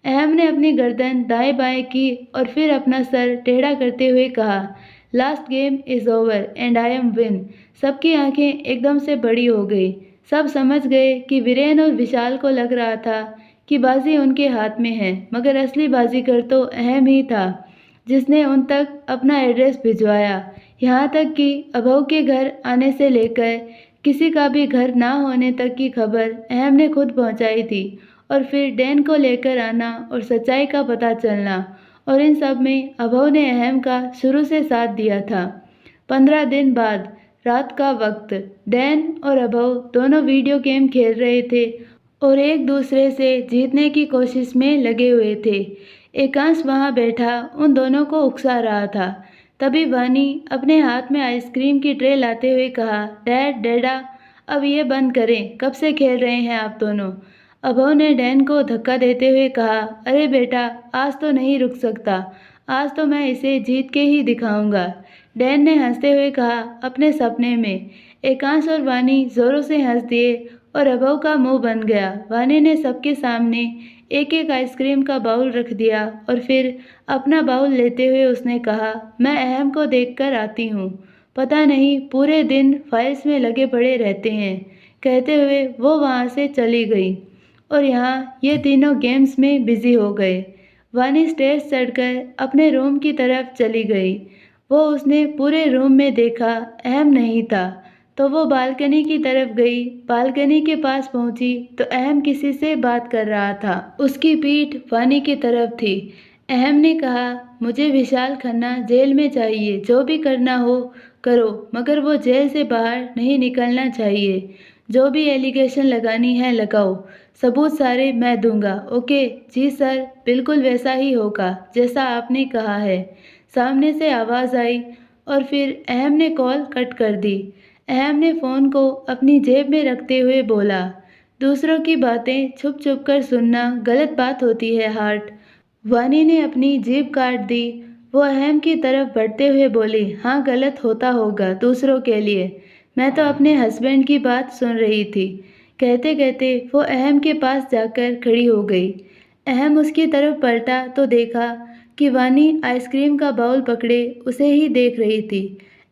अहम ने अपनी गर्दन दाएं बाएं की और फिर अपना सर टेढ़ा करते हुए कहा, last game is over and I am win. सबकी आंखें एकदम से बड़ी हो गई। सब समझ गए कि वीरेन और विशाल को लग रहा था कि बाजी उनके हाथ में है, मगर असली बाजीगर तो अहम ही था जिसने उन तक अपना एड्रेस भिजवाया। यहाँ तक कि अबू के घर आने से लेकर किसी का भी घर ना होने तक की खबर अहम ने खुद पहुँचाई थी। और फिर डैन को लेकर आना और सच्चाई का पता चलना, और इन सब में अबू ने अहम का शुरू से साथ दिया था। 15 दिन बाद रात का वक्त, डैन और अबू दोनों वीडियो गेम खेल रहे थे और एक दूसरे से जीतने की कोशिश में लगे हुए थे। एकांश वहां बैठा उन दोनों को उकसा रहा था। तभी वानी अपने हाथ में आइसक्रीम की ट्रे लाते हुए कहा, डैड, डैडा, अब ये बंद करें, कब से खेल रहे हैं आप दोनों। अबू ने डैन को धक्का देते हुए कहा, अरे बेटा, आज तो नहीं रुक सकता, आज तो मैं इसे जीत के ही दिखाऊंगा। डैन ने हंसते हुए कहा, अपने सपने में। एकांश और वानी जोरों से हंस दिए और अबू का मुंह बन गया। वानी ने सबके सामने एक एक आइसक्रीम का बाउल रख दिया और फिर अपना बाउल लेते हुए उसने कहा, मैं अहम को देखकर आती हूँ, पता नहीं पूरे दिन फाइल्स में लगे पड़े रहते हैं। कहते हुए वो वहाँ से चली गई और यहाँ ये तीनों गेम्स में बिजी हो गए। वानी स्टेज चढ़कर अपने रूम की तरफ चली गई। वो उसने पूरे रूम में देखा, अहम नहीं था। तो वो बालकनी की तरफ गई। बालकनी के पास पहुंची तो अहम किसी से बात कर रहा था। उसकी पीठ वानी की तरफ थी। अहम ने कहा, मुझे विशाल खन्ना जेल में चाहिए, जो भी करना हो करो, मगर वो जेल से बाहर नहीं निकलना चाहिए। जो भी एलिगेशन लगानी है लगाओ, सबूत सारे मैं दूंगा। ओके जी सर, बिल्कुल वैसा ही होगा जैसा आपने कहा है। सामने से आवाज़ आई और फिर अहम ने कॉल कट कर दी। अहम ने फ़ोन को अपनी जेब में रखते हुए बोला, दूसरों की बातें छुप छुप कर सुनना गलत बात होती है हार्ट। वानी ने अपनी जेब काट दी वो अहम की तरफ बढ़ते हुए बोली, हाँ गलत होता होगा दूसरों के लिए, मैं तो अपने हस्बैंड की बात सुन रही थी। कहते कहते वो अहम के पास जाकर खड़ी हो गई। अहम उसकी तरफ पलटा तो देखा कि वानी आइसक्रीम का बाउल पकड़े उसे ही देख रही थी।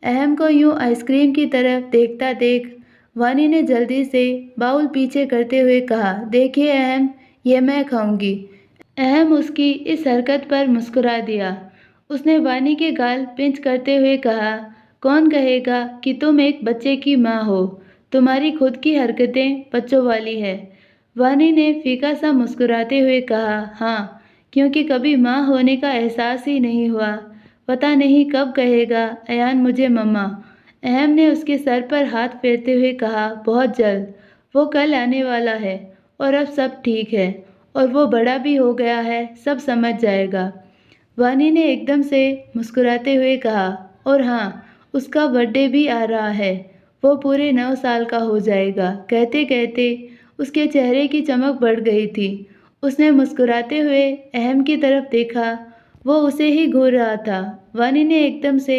अहम को यूं आइसक्रीम की तरफ देखता देख वानी ने जल्दी से बाउल पीछे करते हुए कहा, देखिए अहम, ये मैं खाऊंगी। अहम उसकी इस हरकत पर मुस्कुरा दिया। उसने वानी के गाल पिंच करते हुए कहा, कौन कहेगा कि तुम एक बच्चे की माँ हो? तुम्हारी खुद की हरकतें बच्चों वाली है। वानी ने फीका सा मुस्कुराते हुए कहा, हाँ, क्योंकि कभी माँ होने का एहसास ही नहीं हुआ। पता नहीं कब कहेगा अयान मुझे मम्मा। अहम ने उसके सर पर हाथ फेरते हुए कहा, बहुत जल्द। वो कल आने वाला है और अब सब ठीक है और वो बड़ा भी हो गया है, सब समझ जाएगा। वानी ने एकदम से मुस्कुराते हुए कहा, और हाँ, उसका बर्थडे भी आ रहा है, वो पूरे 9 साल का हो जाएगा। कहते कहते उसके चेहरे की चमक बढ़ गई थी। उसने मुस्कुराते हुए अहम की तरफ देखा, वो उसे ही घूर रहा था। वानी ने एकदम से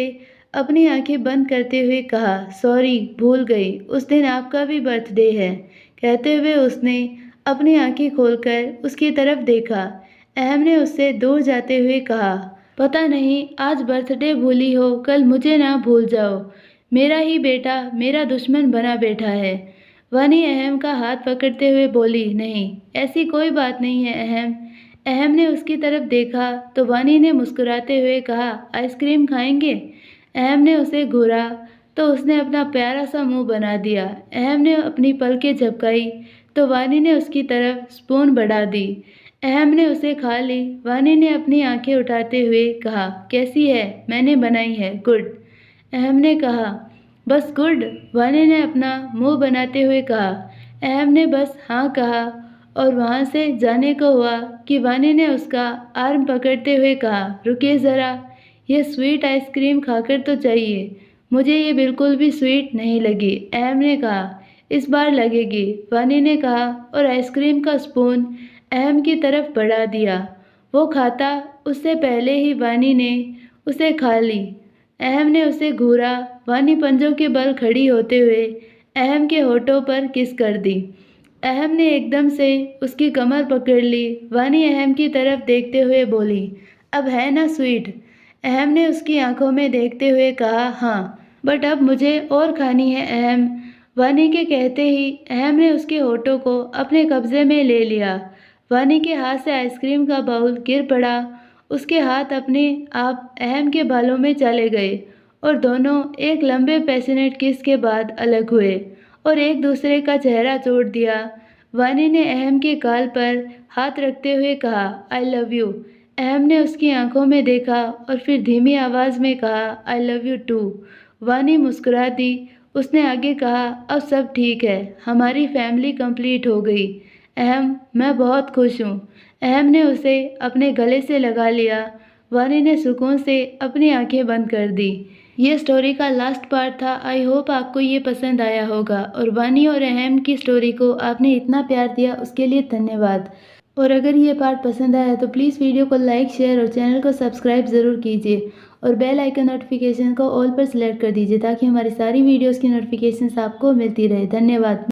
अपनी आंखें बंद करते हुए कहा, सॉरी, भूल गई, उस दिन आपका भी बर्थडे है। कहते हुए उसने अपनी आंखें खोलकर उसकी तरफ देखा। अहम ने उससे दूर जाते हुए कहा, पता नहीं आज बर्थडे भूली हो, कल मुझे ना भूल जाओ। मेरा ही बेटा मेरा दुश्मन बना बैठा है। वानी अहम का हाथ पकड़ते हुए बोली, नहीं, ऐसी कोई बात नहीं है अहम। अहम ने उसकी तरफ देखा तो वानी ने मुस्कुराते हुए कहा, आइसक्रीम खाएंगे? अहम ने उसे घूरा तो उसने अपना प्यारा सा मुंह बना दिया। अहम ने अपनी पलकें झपकाई तो वानी ने उसकी तरफ स्पून बढ़ा दी। अहम ने उसे खा ली। वानी ने अपनी आंखें उठाते हुए कहा, कैसी है? मैंने बनाई है, गुड। अहम ने कहा, बस गुड? वानी ने अपना मुंह बनाते हुए कहा। अहम ने बस हाँ कहा और वहाँ से जाने को हुआ कि वानी ने उसका आर्म पकड़ते हुए कहा, रुकिए ज़रा, ये स्वीट आइसक्रीम खाकर तो चाहिए। मुझे ये बिल्कुल भी स्वीट नहीं लगी। अहम ने कहा, इस बार लगेगी, वानी ने कहा और आइसक्रीम का स्पून अहम की तरफ बढ़ा दिया। वो खाता उससे पहले ही वानी ने उसे खा ली। अहम ने उसे घूरा। वानी पंजों के बल खड़ी होते हुए अहम के होठों पर किस कर दी। अहम ने एकदम से उसकी कमर पकड़ ली। वानी अहम की तरफ देखते हुए बोली, अब है ना स्वीट? अहम ने उसकी आंखों में देखते हुए कहा, हाँ, बट अब मुझे और खानी है अहम। वानी के कहते ही अहम ने उसके होठों को अपने कब्जे में ले लिया। वानी के हाथ से आइसक्रीम का बाउल गिर पड़ा। उसके हाथ अपने आप अहम के बालों में चले गए और दोनों एक लंबे पैशनेट किस के बाद अलग हुए और एक दूसरे का चेहरा जोड़ दिया। वानी ने अहम के गाल पर हाथ रखते हुए कहा, आई लव यू। अहम ने उसकी आंखों में देखा और फिर धीमी आवाज में कहा, आई लव यू टू। वानी मुस्कुरा दी। उसने आगे कहा, अब सब ठीक है, हमारी फैमिली कंप्लीट हो गई। अहम, मैं बहुत खुश हूँ। अहम ने उसे अपने गले से लगा लिया। वानी ने सुकून से अपनी आंखें बंद कर दी। ये स्टोरी का लास्ट पार्ट था। आई होप आपको ये पसंद आया होगा और वानी और अहम की स्टोरी को आपने इतना प्यार दिया उसके लिए धन्यवाद। और अगर ये पार्ट पसंद आया तो प्लीज़ वीडियो को लाइक, शेयर और चैनल को सब्सक्राइब ज़रूर कीजिए और बेल आइकन नोटिफिकेशन को ऑल पर सेलेक्ट कर दीजिए ताकि हमारी सारी वीडियोस की नोटिफिकेशंस आपको मिलती रहे। धन्यवाद।